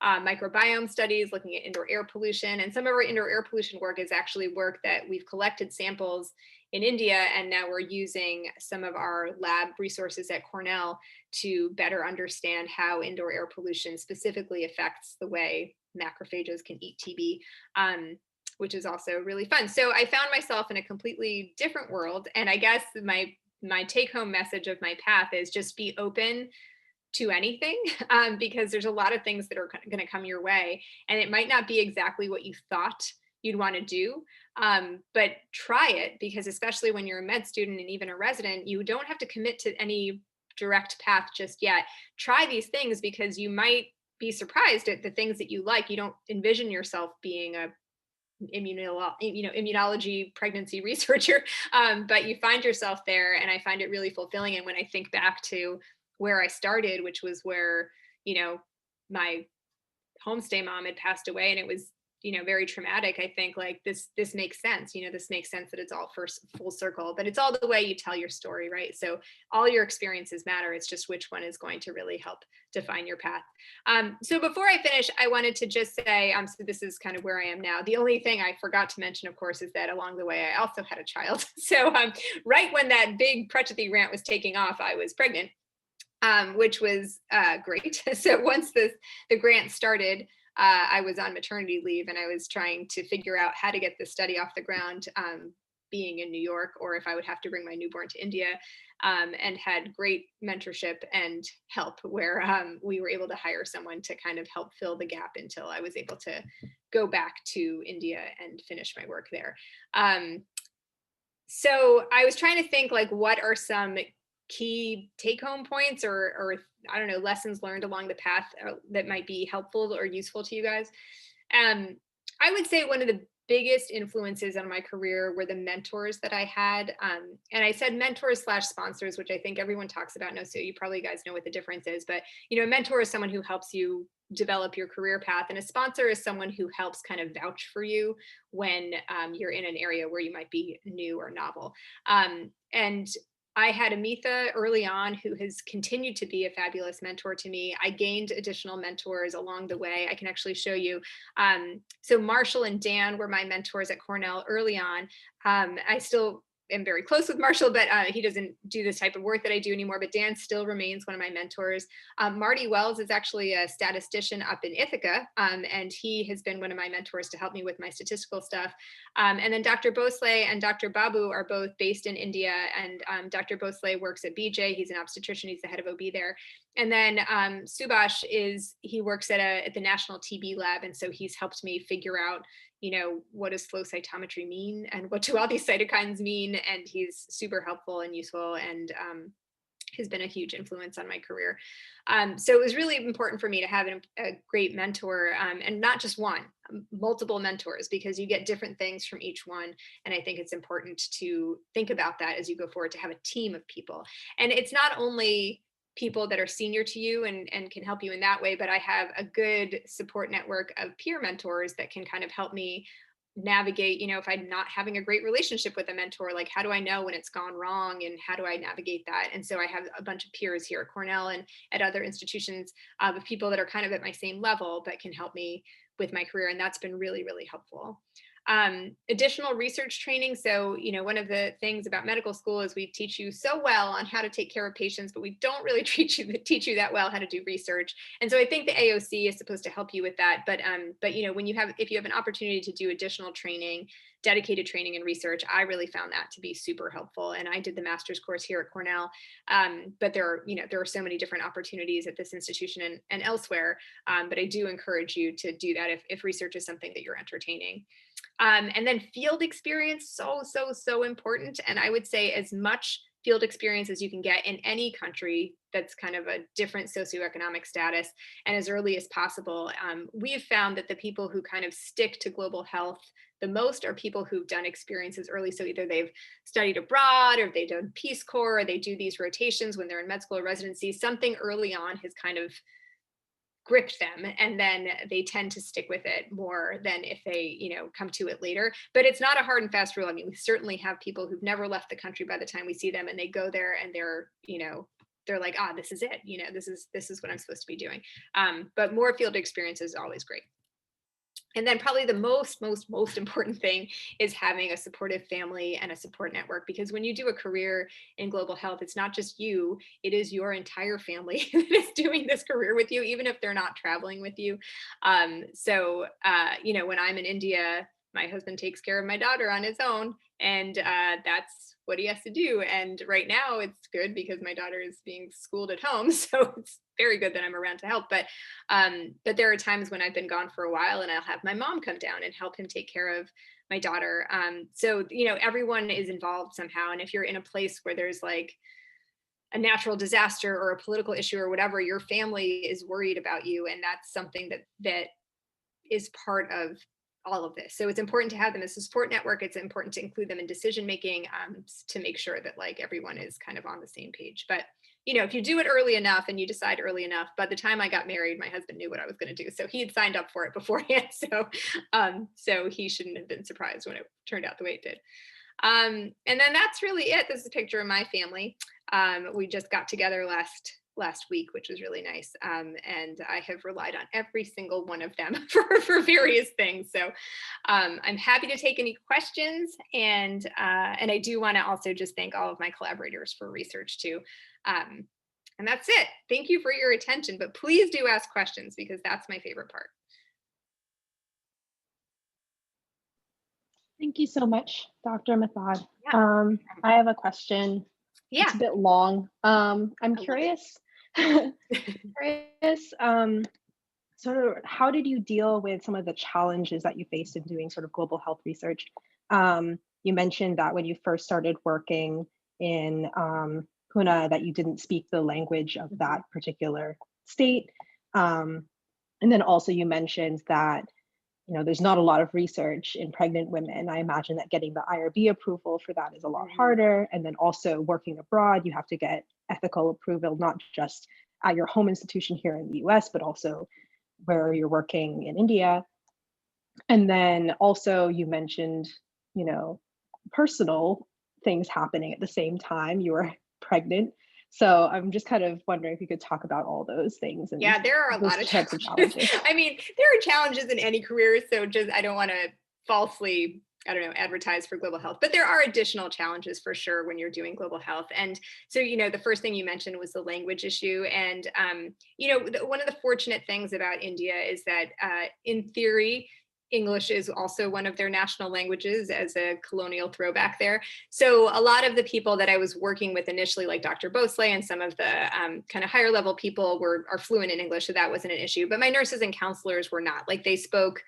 Microbiome studies, looking at indoor air pollution. And some of our indoor air pollution work is actually work that we've collected samples in India, and now we're using some of our lab resources at Cornell to better understand how indoor air pollution specifically affects the way macrophages can eat TB. Which is also really fun. So I found myself in a completely different world. And I guess my take home message of my path is just be open to anything because there's a lot of things that are going to come your way. And it might not be exactly what you thought you'd want to do, but try it, because especially when you're a med student and even a resident, you don't have to commit to any direct path just yet. Try these things because you might be surprised at the things that you like. You don't envision yourself being a immunology pregnancy researcher, but you find yourself there, and I find it really fulfilling. And when I think back to where I started, which was where my homestay mom had passed away, and it was very traumatic, I think this makes sense. This makes sense that it's all full circle, but it's all the way you tell your story, right? So all your experiences matter. It's just which one is going to really help define your path. So before I finish, I wanted to just say, so this is kind of where I am now. The only thing I forgot to mention, of course, is that along the way, I also had a child. So right when that big Prachati grant was taking off, I was pregnant, which was great. So once the grant started, I was on maternity leave, and I was trying to figure out how to get the study off the ground, being in New York, or if I would have to bring my newborn to India, and had great mentorship and help where we were able to hire someone to kind of help fill the gap until I was able to go back to India and finish my work there. So I was trying to think what are some key take-home points or I don't know, lessons learned along the path that might be helpful or useful to you guys. I would say one of the biggest influences on my career were the mentors that I had. And I said mentors slash sponsors, which I think everyone talks about now. So you probably guys know what the difference is. But, a mentor is someone who helps you develop your career path. And a sponsor is someone who helps kind of vouch for you when you're in an area where you might be new or novel. And I had Amitha early on who has continued to be a fabulous mentor to me. I gained additional mentors along the way. I can actually show you. So Marshall and Dan were my mentors at Cornell early on. I still am very close with Marshall, but he doesn't do this type of work that I do anymore. But Dan still remains one of my mentors. Marty Wells is actually a statistician up in Ithaca, and he has been one of my mentors to help me with my statistical stuff. And then Dr. Bhosle and Dr. Babu are both based in India, and Dr. Bhosle works at BJ. He's an obstetrician. He's the head of OB there. And then Subhash he works at the National TB Lab, and so he's helped me figure out, what does flow cytometry mean and what do all these cytokines mean? And he's super helpful and useful, and has been a huge influence on my career. So it was really important for me to have a great mentor, and not just one, multiple mentors, because you get different things from each one. And I think it's important to think about that as you go forward, to have a team of people. And it's not only people that are senior to you and can help you in that way, but I have a good support network of peer mentors that can kind of help me navigate, if I'm not having a great relationship with a mentor, like how do I know when it's gone wrong and how do I navigate that? And so I have a bunch of peers here at Cornell and at other institutions, of people that are kind of at my same level but can help me with my career. And that's been really, really helpful. Additional research training. So, one of the things about medical school is we teach you so well on how to take care of patients, but we don't really teach you that well how to do research. And so I think the AOC is supposed to help you with that. But if you have an opportunity to do additional training, dedicated training and research, I really found that to be super helpful. And I did the master's course here at Cornell. But there are so many different opportunities at this institution and elsewhere. But I do encourage you to do that if research is something that you're entertaining. And then field experience, so important. And I would say as much field experience as you can get in any country that's kind of a different socioeconomic status, and as early as possible. We've found that the people who kind of stick to global health the most are people who've done experiences early. So either they've studied abroad, or they've done Peace Corps, or they do these rotations when they're in med school or residency. Something early on has kind of gripped them, and then they tend to stick with it more than if they come to it later. But it's not a hard and fast rule. I mean, we certainly have people who've never left the country by the time we see them, and they go there and they're like, this is it, this is what I'm supposed to be doing. But more field experience is always great. And then probably the most important thing is having a supportive family and a support network, because when you do a career in global health, it's not just you, it is your entire family that is doing this career with you, even if they're not traveling with you. When I'm in India, my husband takes care of my daughter on his own, and that's what he has to do. And right now it's good because my daughter is being schooled at home, so it's very good that I'm around to help. But there are times when I've been gone for a while, and I'll have my mom come down and help him take care of my daughter. So everyone is involved somehow. And if you're in a place where there's like a natural disaster or a political issue or whatever, your family is worried about you, and that's something that is part of all of this. So it's important to have them as a support network. It's important to include them in decision making, to make sure that like everyone is kind of on the same page. But if you do it early enough and you decide early enough, by the time I got married, my husband knew what I was going to do. So he had signed up for it beforehand. So he shouldn't have been surprised when it turned out the way it did. And then that's really it. This is a picture of my family. We just got together last week, which was really nice. And I have relied on every single one of them for various things. So I'm happy to take any questions. And I do want to also just thank all of my collaborators for research too. And that's it. Thank you for your attention, but please do ask questions, because that's my favorite part. Thank you so much, Dr. Mathad. Yeah. I have a question. Yeah. It's a bit long. I'm curious. Sort of, how did you deal with some of the challenges that you faced in doing sort of global health research? You mentioned that when you first started working in Pune that you didn't speak the language of that particular state. And then also you mentioned that, you know, there's not a lot of research in pregnant women. I imagine that getting the IRB approval for that is a lot harder. And then also working abroad, you have to get ethical approval, not just at your home institution here in the US, but also where you're working in India. And then also you mentioned, you know, personal things happening at the same time you were pregnant. So I'm just kind of wondering if you could talk about all those things and Yeah, there are a lot of challenges. I mean, there are challenges in any career. So just, I don't want to falsely, I don't know, advertise for global health, but there are additional challenges for sure when you're doing global health. And so, you know, the first thing you mentioned was the language issue. And, you know, one of the fortunate things about India is that in theory, English is also one of their national languages as a colonial throwback there. So a lot of the people that I was working with initially, like Dr. Bosley and some of the kind of higher level people are fluent in English, so that wasn't an issue. But my nurses and counselors were not. Like they spoke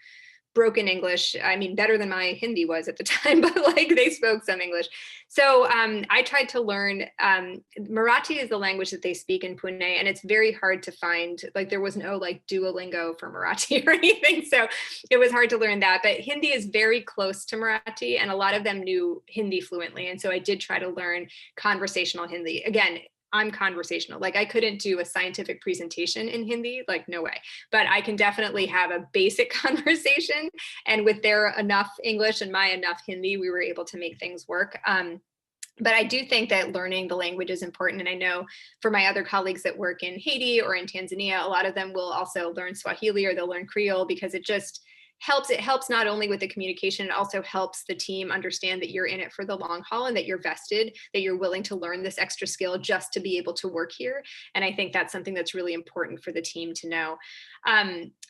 broken English. I mean, better than my Hindi was at the time, but like they spoke some English. So I tried to learn, Marathi is the language that they speak in Pune, and it's very hard to find, like there was no like Duolingo for Marathi or anything. So it was hard to learn that, but Hindi is very close to Marathi and a lot of them knew Hindi fluently. And so I did try to learn conversational Hindi. Again, I'm conversational. Like I couldn't do a scientific presentation in Hindi, like no way, but I can definitely have a basic conversation. And with their enough English and my enough Hindi, we were able to make things work. But I do think that learning the language is important. And I know for my other colleagues that work in Haiti or in Tanzania, a lot of them will also learn Swahili or they'll learn Creole because it just helps. It helps not only with the communication, it also helps the team understand that you're in it for the long haul and that you're vested, that you're willing to learn this extra skill just to be able to work here. And I think that's something that's really important for the team to know.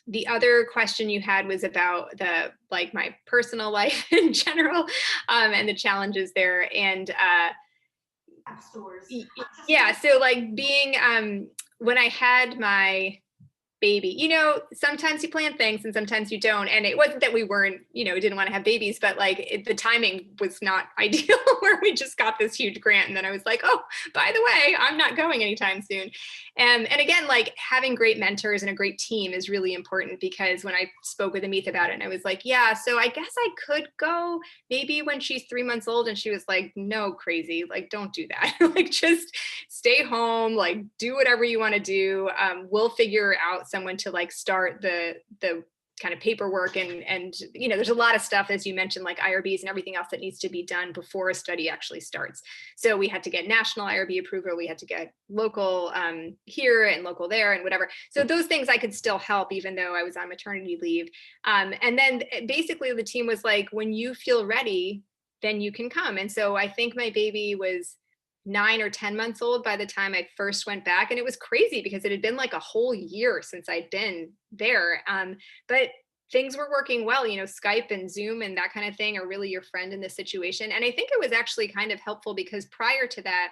The other question you had was about the like my personal life in general and the challenges there. And yeah, so like being when I had my baby, you know, sometimes you plan things and sometimes you don't. And it wasn't that we weren't, you know, we didn't want to have babies, but like the timing was not ideal where we just got this huge grant. And then I was like, oh, by the way, I'm not going anytime soon. And again, like having great mentors and a great team is really important because when I spoke with Amit about it, and I was like, yeah, so I guess I could go maybe when she's 3 months old. And she was like, no, crazy, like, don't do that. Like, just stay home, like, do whatever you want to do. We'll figure out someone to like start the kind of paperwork and you know, there's a lot of stuff, as you mentioned, like IRBs and everything else that needs to be done before a study actually starts. So we had to get national IRB approval, we had to get local here and local there and whatever. So those things I could still help even though I was on maternity leave. And then basically the team was like, when you feel ready, then you can come. And so I think my baby was 9 or 10 months old by the time I first went back. And it was crazy because it had been like a whole year since I'd been there. But things were working well, you know, Skype and Zoom and that kind of thing are really your friend in this situation. And I think it was actually kind of helpful because prior to that,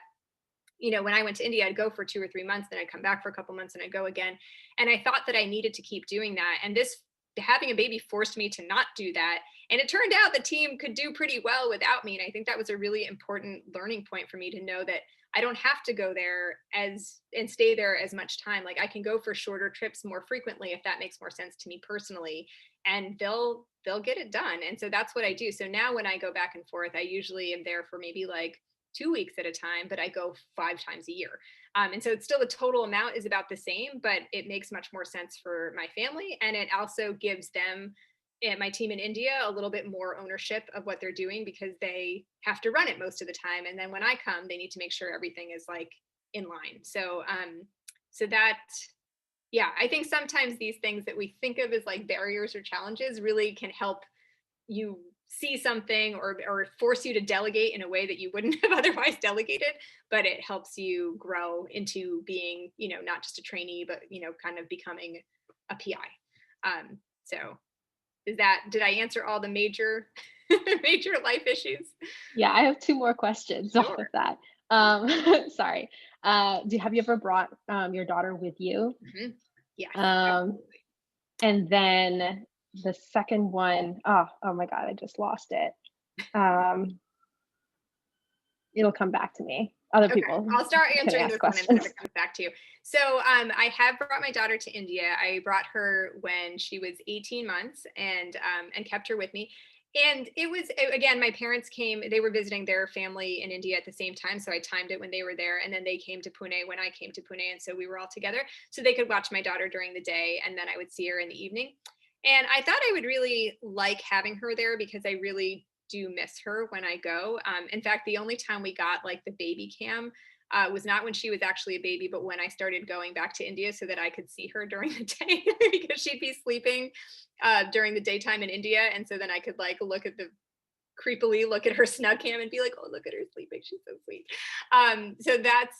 you know, when I went to India, I'd go for 2 or 3 months, then I'd come back for a couple months and I'd go again. And I thought that I needed to keep doing that. And this having a baby forced me to not do that. And it turned out the team could do pretty well without me. And I think that was a really important learning point for me to know that I don't have to go there and stay there as much time. Like I can go for shorter trips more frequently if that makes more sense to me personally, and they'll get it done. And so that's what I do. So now when I go back and forth, I usually am there for maybe like 2 weeks at a time, but I go 5 times a year. And so it's still the total amount is about the same, but it makes much more sense for my family. And it also gives them and my team in India a little bit more ownership of what they're doing because they have to run it most of the time. And then when I come, they need to make sure everything is like in line. So, so that, yeah, I think sometimes these things that we think of as like barriers or challenges really can help you see something or force you to delegate in a way that you wouldn't have otherwise delegated, but it helps you grow into being, you know, not just a trainee, but, you know, kind of becoming a PI. So did I answer all the major life issues? Yeah, I have 2 more questions off of that. Sorry. Have you ever brought your daughter with you? Mm-hmm. Yes. And then the second one, oh my God, I just lost it. It'll come back to me. other Okay, people I'll start can answering ask this one and see if questions. it comes back to you. So I have brought my daughter to India. I brought her when she was 18 months and kept her with me. And it was, again, my parents came, they were visiting their family in India at the same time. So I timed it when they were there. And then they came to Pune when I came to Pune. And so we were all together. So they could watch my daughter during the day. And then I would see her in the evening. And I thought I would really like having her there because I really do miss her when I go. In fact, the only time we got like the baby cam was not when she was actually a baby, but when I started going back to India so that I could see her during the day because she'd be sleeping during the daytime in India. And so then I could like creepily look at her snug cam and be like, oh, look at her sleeping. She's so sweet. So that's,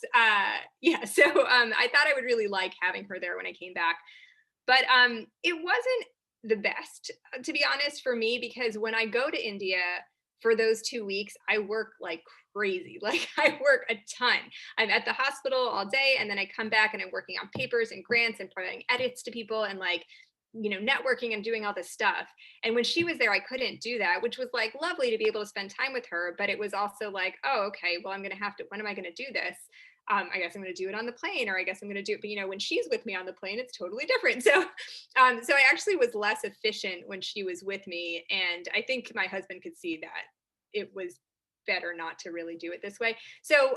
yeah. So I thought I would really like having her there when I came back. But it wasn't the best, to be honest, for me, because when I go to India for those 2 weeks, I work like crazy. Like I work a ton. I'm at the hospital all day and then I come back and I'm working on papers and grants and providing edits to people and like, networking and doing all this stuff. And when she was there, I couldn't do that, which was like lovely to be able to spend time with her. But it was also like, oh, okay, well, I'm going to have to, when am I going to do this? I guess I'm going to do it on the plane, or I guess I'm going to do it. But when she's with me on the plane, it's totally different. So, so I actually was less efficient when she was with me, and I think my husband could see that it was better not to really do it this way. So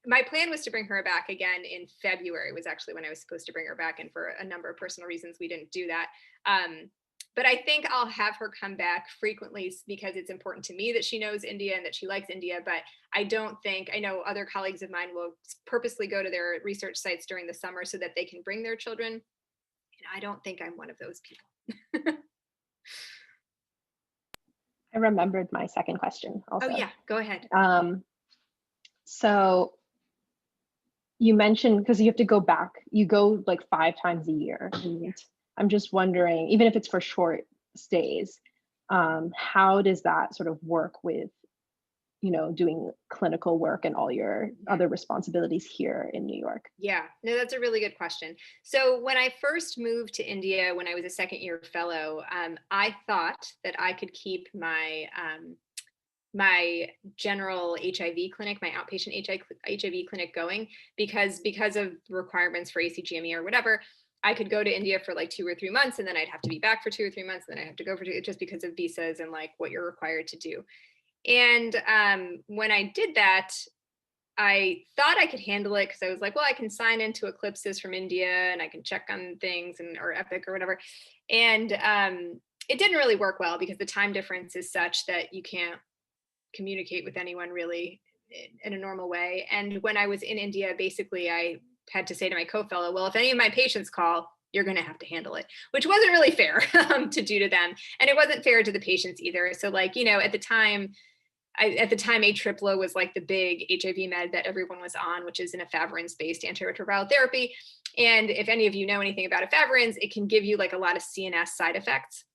my plan was to bring her back again in February. Was actually when I was supposed to bring her back, and for a number of personal reasons, we didn't do that. But I think I'll have her come back frequently because it's important to me that she knows India and that she likes India. But I know other colleagues of mine will purposely go to their research sites during the summer so that they can bring their children. And I don't think I'm one of those people. I remembered my second question also. Oh yeah, go ahead. So you mentioned, because you have to go back, you go like 5 times a year. And I'm just wondering, even if it's for short stays, how does that sort of work with, doing clinical work and all your other responsibilities here in New York? Yeah, no, that's a really good question. So when I first moved to India, when I was a second year fellow, I thought that I could keep my my general HIV clinic, my outpatient HIV clinic going because of requirements for ACGME or whatever. I could go to India for like 2 or 3 months and then I'd have to be back for 2 or 3 months and then I have to go for just because of visas and like what you're required to do. And when I did that, I thought I could handle it because I was like, well, I can sign into Eclipsys from India and I can check on things or Epic or whatever. And it didn't really work well because the time difference is such that you can't communicate with anyone really in a normal way. And when I was in India, basically I had to say to my co-fellow, well, if any of my patients call, you're going to have to handle it, which wasn't really fair to do to them. And it wasn't fair to the patients either. So like, at the time, Atripla was like the big HIV med that everyone was on, which is an efavirenz-based antiretroviral therapy. And if any of you know anything about efavirenz, it can give you like a lot of CNS side effects.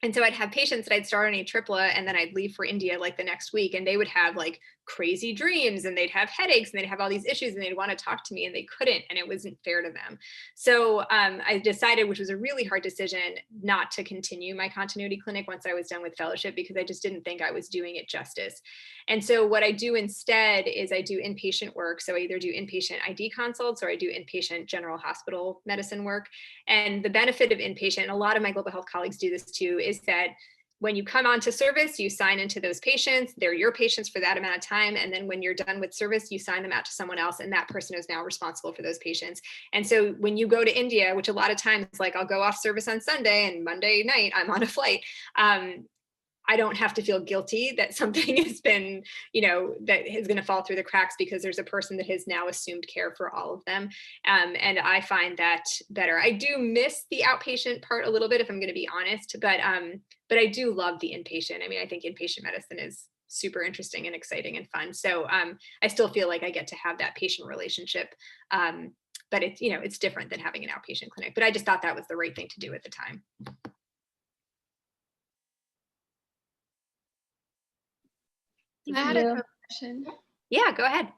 And so I'd have patients that I'd start on Atripla and then I'd leave for India like the next week and they would have like crazy dreams and they'd have headaches and they'd have all these issues and they'd want to talk to me and they couldn't, and it wasn't fair to them. So I decided, which was a really hard decision, not to continue my continuity clinic once I was done with fellowship because I just didn't think I was doing it justice. And so what I do instead is I do inpatient work. So I either do inpatient ID consults or I do inpatient general hospital medicine work. And the benefit of inpatient, and a lot of my global health colleagues do this too, is that when you come onto service, you sign into those patients. They're your patients for that amount of time. And then when you're done with service, you sign them out to someone else. And that person is now responsible for those patients. And so when you go to India, which a lot of times, like I'll go off service on Sunday and Monday night, I'm on a flight. I don't have to feel guilty that something has been, that is going to fall through the cracks because there's a person that has now assumed care for all of them. And I find that better. I do miss the outpatient part a little bit, if I'm going to be honest, but I do love the inpatient. I mean, I think inpatient medicine is super interesting and exciting and fun. So I still feel like I get to have that patient relationship. But it's, it's different than having an outpatient clinic, but I just thought that was the right thing to do at the time. I had a quick question. Yeah, go ahead.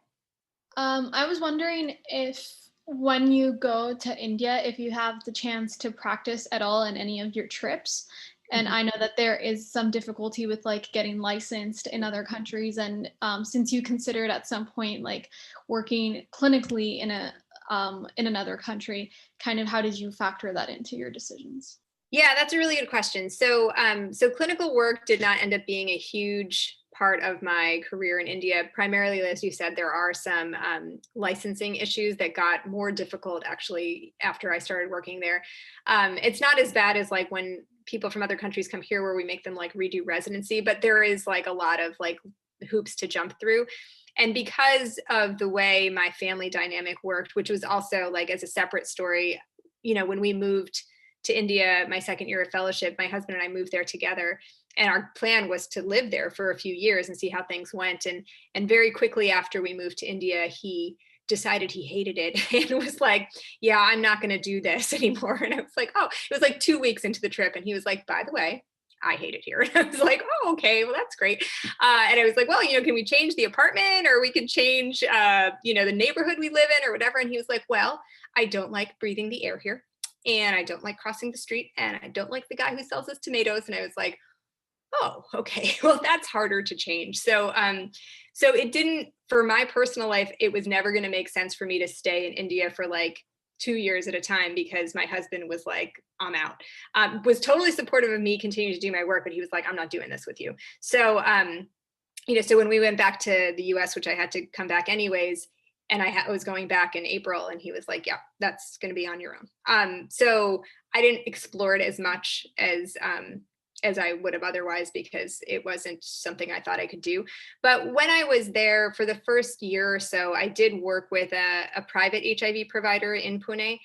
I was wondering if when you go to India, if you have the chance to practice at all in any of your trips, And I know that there is some difficulty with like getting licensed in other countries. And since you considered at some point like working clinically in another country, kind of how did you factor that into your decisions? Yeah, that's a really good question. So, so clinical work did not end up being a huge part of my career in India. Primarily, as you said, there are some licensing issues that got more difficult actually after I started working there. It's not as bad as like when people from other countries come here where we make them like redo residency, but there is like a lot of like hoops to jump through. And because of the way my family dynamic worked, which was also like as a separate story, you know, when we moved to India, my second year of fellowship, my husband and I moved there together. And our plan was to live there for a few years and see how things went. And very quickly after we moved to India, he decided he hated it and was like, yeah, I'm not going to do this anymore. And I was like, oh, it was like 2 weeks into the trip. And he was like, by the way, I hate it here. And I was like, oh, okay, well, that's great. And I was like, well, you know, can we change the apartment or we could change, you know, the neighborhood we live in or whatever. And he was like, well, I don't like breathing the air here. And I don't like crossing the street. And I don't like the guy who sells us tomatoes. And I was like, oh, okay, well, that's harder to change. So, so it didn't, for my personal life, it was never going to make sense for me to stay in India for like 2 years at a time because my husband was like, I'm out. Was totally supportive of me continuing to do my work, but he was like, I'm not doing this with you. So, you know, so when we went back to the US, which I had to come back anyways, and I was going back in April, and he was like, yeah, that's going to be on your own. So I didn't explore it as much as I would have otherwise because it wasn't something I thought I could do. But when I was there for the first year or so, I did work with a private HIV provider in Pune,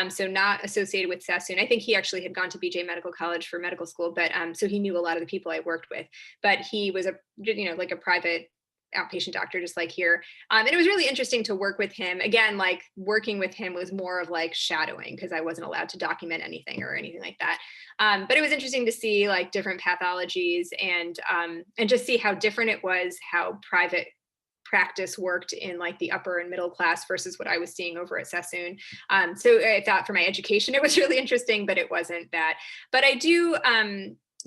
so not associated with Sassoon. I think he actually had gone to BJ Medical College for medical school, but so he knew a lot of the people I worked with. But he was like a private outpatient doctor just like here, and it was really interesting to work with him. Again, like working with him was more of like shadowing because I wasn't allowed to document anything or anything like that, but it was interesting to see like different pathologies and just see how different it was, how private practice worked in like the upper and middle class versus what I was seeing over at Sassoon. So I thought for my education it was really interesting, but it wasn't that. But I do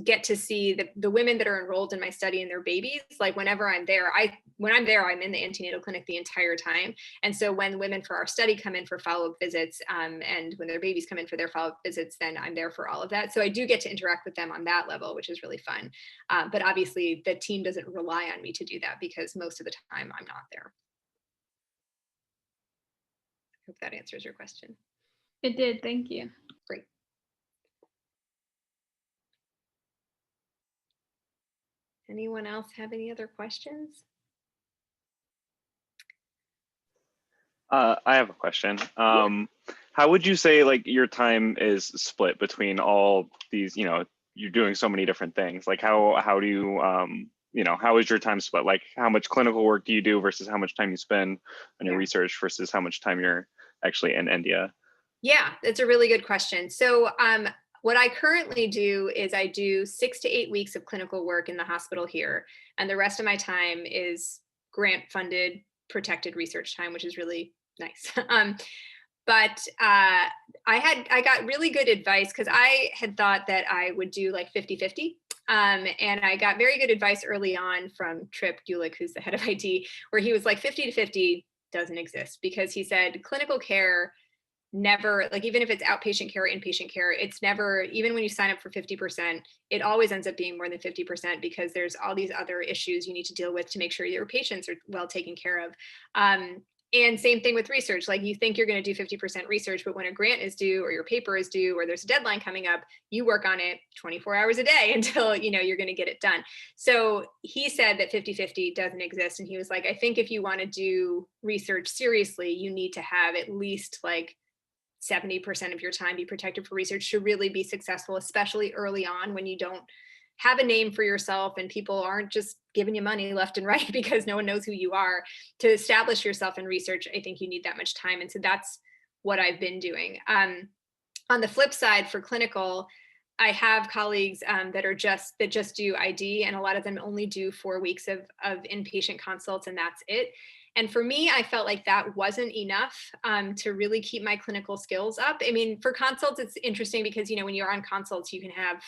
get to see the women that are enrolled in my study and their babies. Like whenever I'm there, I'm in the antenatal clinic the entire time. And so when women for our study come in for follow-up visits, and when their babies come in for their follow-up visits, then I'm there for all of that. So I do get to interact with them on that level, which is really fun. But obviously the team doesn't rely on me to do that because most of the time I'm not there. Hope that answers your question. It did. Thank you. Great. Anyone else have any other questions? I have a question. How would you say like your time is split between all these, you know, you're doing so many different things. Like how do you, you know, how is your time split? Like how much clinical work do you do versus how much time you spend on your research versus how much time you're actually in India? Yeah, that's a really good question. So what I currently do is I do 6 to 8 weeks of clinical work in the hospital here. And the rest of my time is grant funded, protected research time, which is really nice. But I got really good advice because I had thought that I would do like 50-50. And I got very good advice early on from Trip Gulick, who's the head of IT, where he was like 50-50 doesn't exist because he said clinical care never, like even if it's outpatient care or inpatient care, it's never, even when you sign up for 50%, it always ends up being more than 50% because there's all these other issues you need to deal with to make sure your patients are well taken care of. And same thing with research. Like you think you're going to do 50% research, but when a grant is due or your paper is due or there's a deadline coming up, you work on it 24 hours a day until you're going to get it done. So he said that 50-50 doesn't exist. And he was like, I think if you want to do research seriously, you need to have at least like 70% of your time be protected for research to really be successful, especially early on when you don't have a name for yourself and people aren't just giving you money left and right because no one knows who you are. To establish yourself in research, I think you need that much time. And so that's what I've been doing. On the flip side, for clinical, I have colleagues that just do ID, and a lot of them only do 4 weeks of inpatient consults, and that's it. And for me, I felt like that wasn't enough to really keep my clinical skills up. I mean, for consults, it's interesting because, when you're on consults, you can have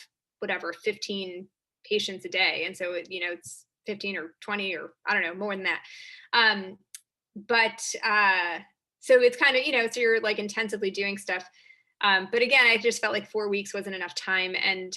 whatever, 15 patients a day. And so, it's 15 or 20 or I don't know, more than that. But so it's kind of, so you're like intensively doing stuff. But again, I just felt like 4 weeks wasn't enough time. And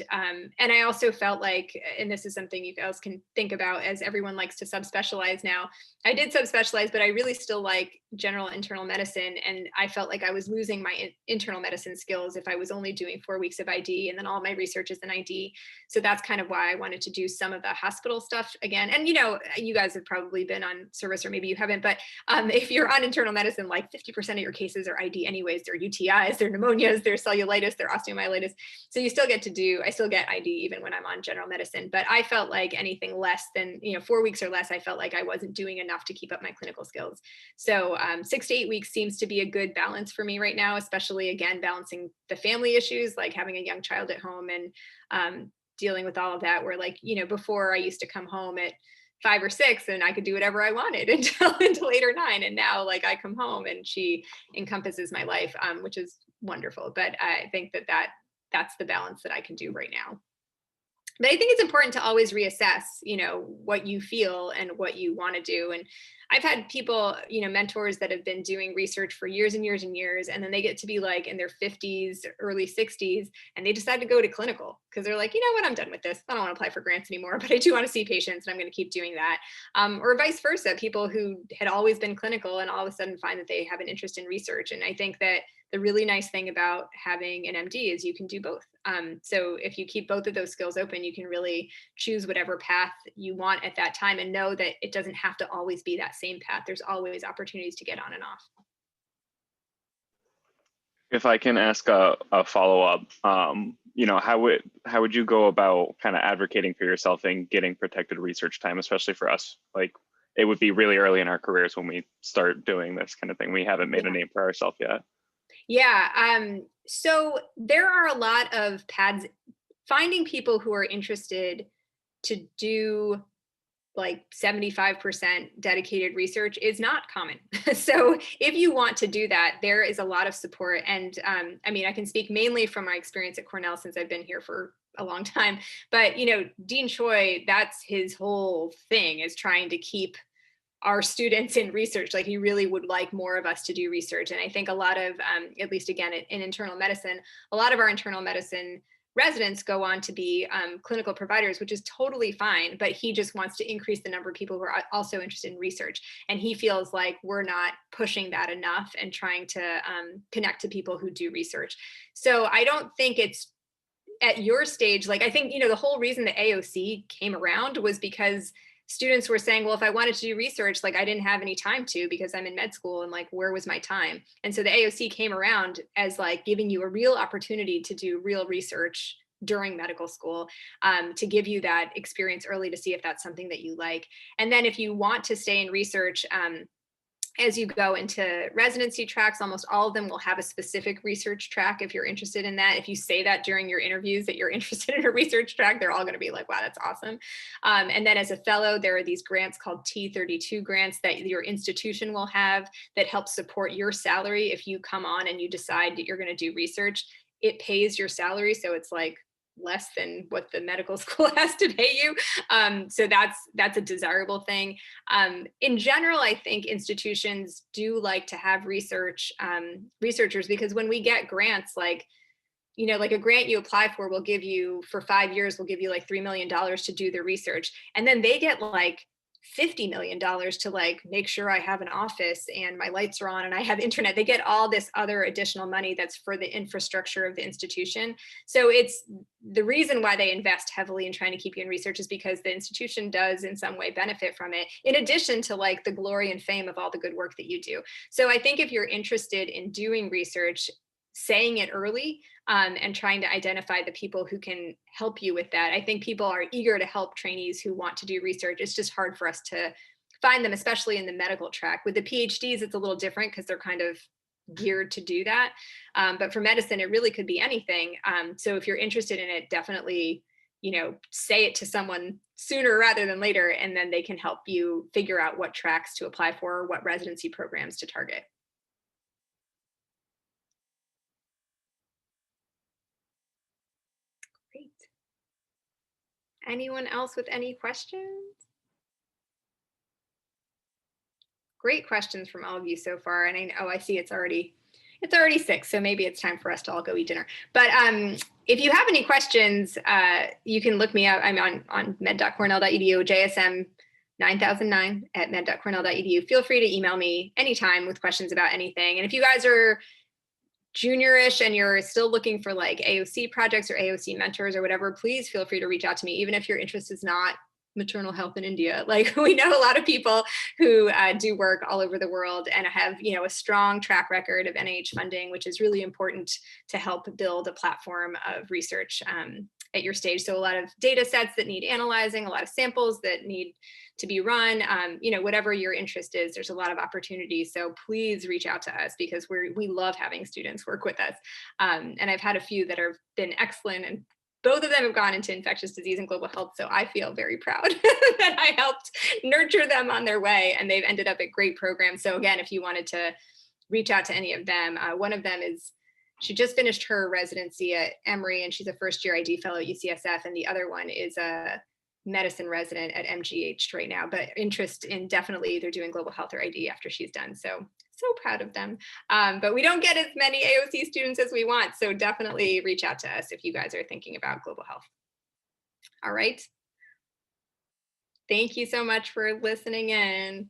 I also felt like, and this is something you guys can think about as everyone likes to subspecialize now. I did subspecialize, but I really still like general internal medicine. And I felt like I was losing my internal medicine skills if I was only doing 4 weeks of ID and then all my research is in ID. So that's kind of why I wanted to do some of the hospital stuff again. And, you guys have probably been on service, or maybe you haven't, but if you're on internal medicine, like 50% of your cases are ID anyways. They're UTIs, they're pneumonias, they're cellulitis, they're osteomyelitis. So I still get ID even when I'm on general medicine. But I felt like anything less than, 4 weeks or less, I felt like I wasn't doing enough to keep up my clinical skills. So 6 to 8 weeks seems to be a good balance for me right now, especially again, balancing the family issues, like having a young child at home and dealing with all of that, where like, before I used to come home at 5 or 6 and I could do whatever I wanted until 8 or 9. And now like I come home and she encompasses my life, which is wonderful. But I think that's the balance that I can do right now. But I think it's important to always reassess, what you feel and what you want to do. And I've had people, mentors that have been doing research for years and years and years, and then they get to be like in their 50s, early 60s, and they decide to go to clinical because they're like, you know what, I'm done with this. I don't want to apply for grants anymore, but I do want to see patients and I'm going to keep doing that. Or vice versa, people who had always been clinical and all of a sudden find that they have an interest in research. And I think that the really nice thing about having an MD is you can do both. So if you keep both of those skills open, you can really choose whatever path you want at that time and know that it doesn't have to always be that same path. There's always opportunities to get on and off. If I can ask a follow-up, how would you go about kind of advocating for yourself and getting protected research time, especially for us? Like, it would be really early in our careers when we start doing this kind of thing. We haven't made a name for ourselves yet. Yeah. So there are a lot of paths. Finding people who are interested to do like 75% dedicated research is not common. So if you want to do that, there is a lot of support. And I can speak mainly from my experience at Cornell since I've been here for a long time. But, Dean Choi, that's his whole thing, is trying to keep our students in research. Like, he really would like more of us to do research. And I think a lot of, at least again, in internal medicine, a lot of our internal medicine residents go on to be clinical providers, which is totally fine, but he just wants to increase the number of people who are also interested in research. And he feels like we're not pushing that enough and trying to connect to people who do research. So I don't think it's at your stage. Like, I think, the whole reason the AOC came around was because students were saying, well, if I wanted to do research, like, I didn't have any time to, because I'm in med school, and like, where was my time? And so the AOC came around as like giving you a real opportunity to do real research during medical school, to give you that experience early to see if that's something that you like. And then if you want to stay in research, as you go into residency tracks, almost all of them will have a specific research track if you're interested in that. If you say that during your interviews that you're interested in a research track, they're all going to be like, wow, that's awesome. And then as a fellow, there are these grants called T32 grants that your institution will have that help support your salary. If you come on and you decide that you're going to do research, it pays your salary. So it's like less than what the medical school has to pay you. So that's a desirable thing. In general, I think institutions do like to have researchers, because when we get grants, like a grant you apply for will give you, for 5 years, will give you like $3 million to do the research. And then they get like $50 million to like make sure I have an office and my lights are on and I have internet. They get all this other additional money that's for the infrastructure of the institution. So it's the reason why they invest heavily in trying to keep you in research, is because the institution does in some way benefit from it, in addition to like the glory and fame of all the good work that you do. So I think if you're interested in doing research, saying it early, and trying to identify the people who can help you with that. I think people are eager to help trainees who want to do research. It's just hard for us to find them, especially in the medical track. With the PhDs, it's a little different because they're kind of geared to do that. But for medicine, it really could be anything. So if you're interested in it, definitely, say it to someone sooner rather than later, and then they can help you figure out what tracks to apply for, or what residency programs to target. Great. Anyone else with any questions? Great questions from all of you so far. And I see it's already 6, so maybe it's time for us to all go eat dinner. But if you have any questions, you can look me up. I'm on med.cornell.edu, JSM 9009 at med.cornell.edu. Feel free to email me anytime with questions about anything. And if you guys are juniorish and you're still looking for like AOC projects or AOC mentors or whatever, please feel free to reach out to me, even if your interest is not maternal health in India. Like, we know a lot of people who do work all over the world and have, you know, a strong track record of NIH funding, which is really important to help build a platform of research at your stage. So a lot of data sets that need analyzing, a lot of samples that need to be run, you know, whatever your interest is, there's a lot of opportunities. So please reach out to us, because we love having students work with us. And I've had a few that have been excellent, and both of them have gone into infectious disease and global health. So I feel very proud that I helped nurture them on their way, and they've ended up at great programs. So again, if you wanted to reach out to any of them, one of them she just finished her residency at Emory, and she's a first-year ID fellow at UCSF. And the other one is a medicine resident at MGH right now, but interest in definitely either doing global health or ID after she's done. So proud of them. But we don't get as many AOC students as we want. So definitely reach out to us if you guys are thinking about global health. All right. Thank you so much for listening in.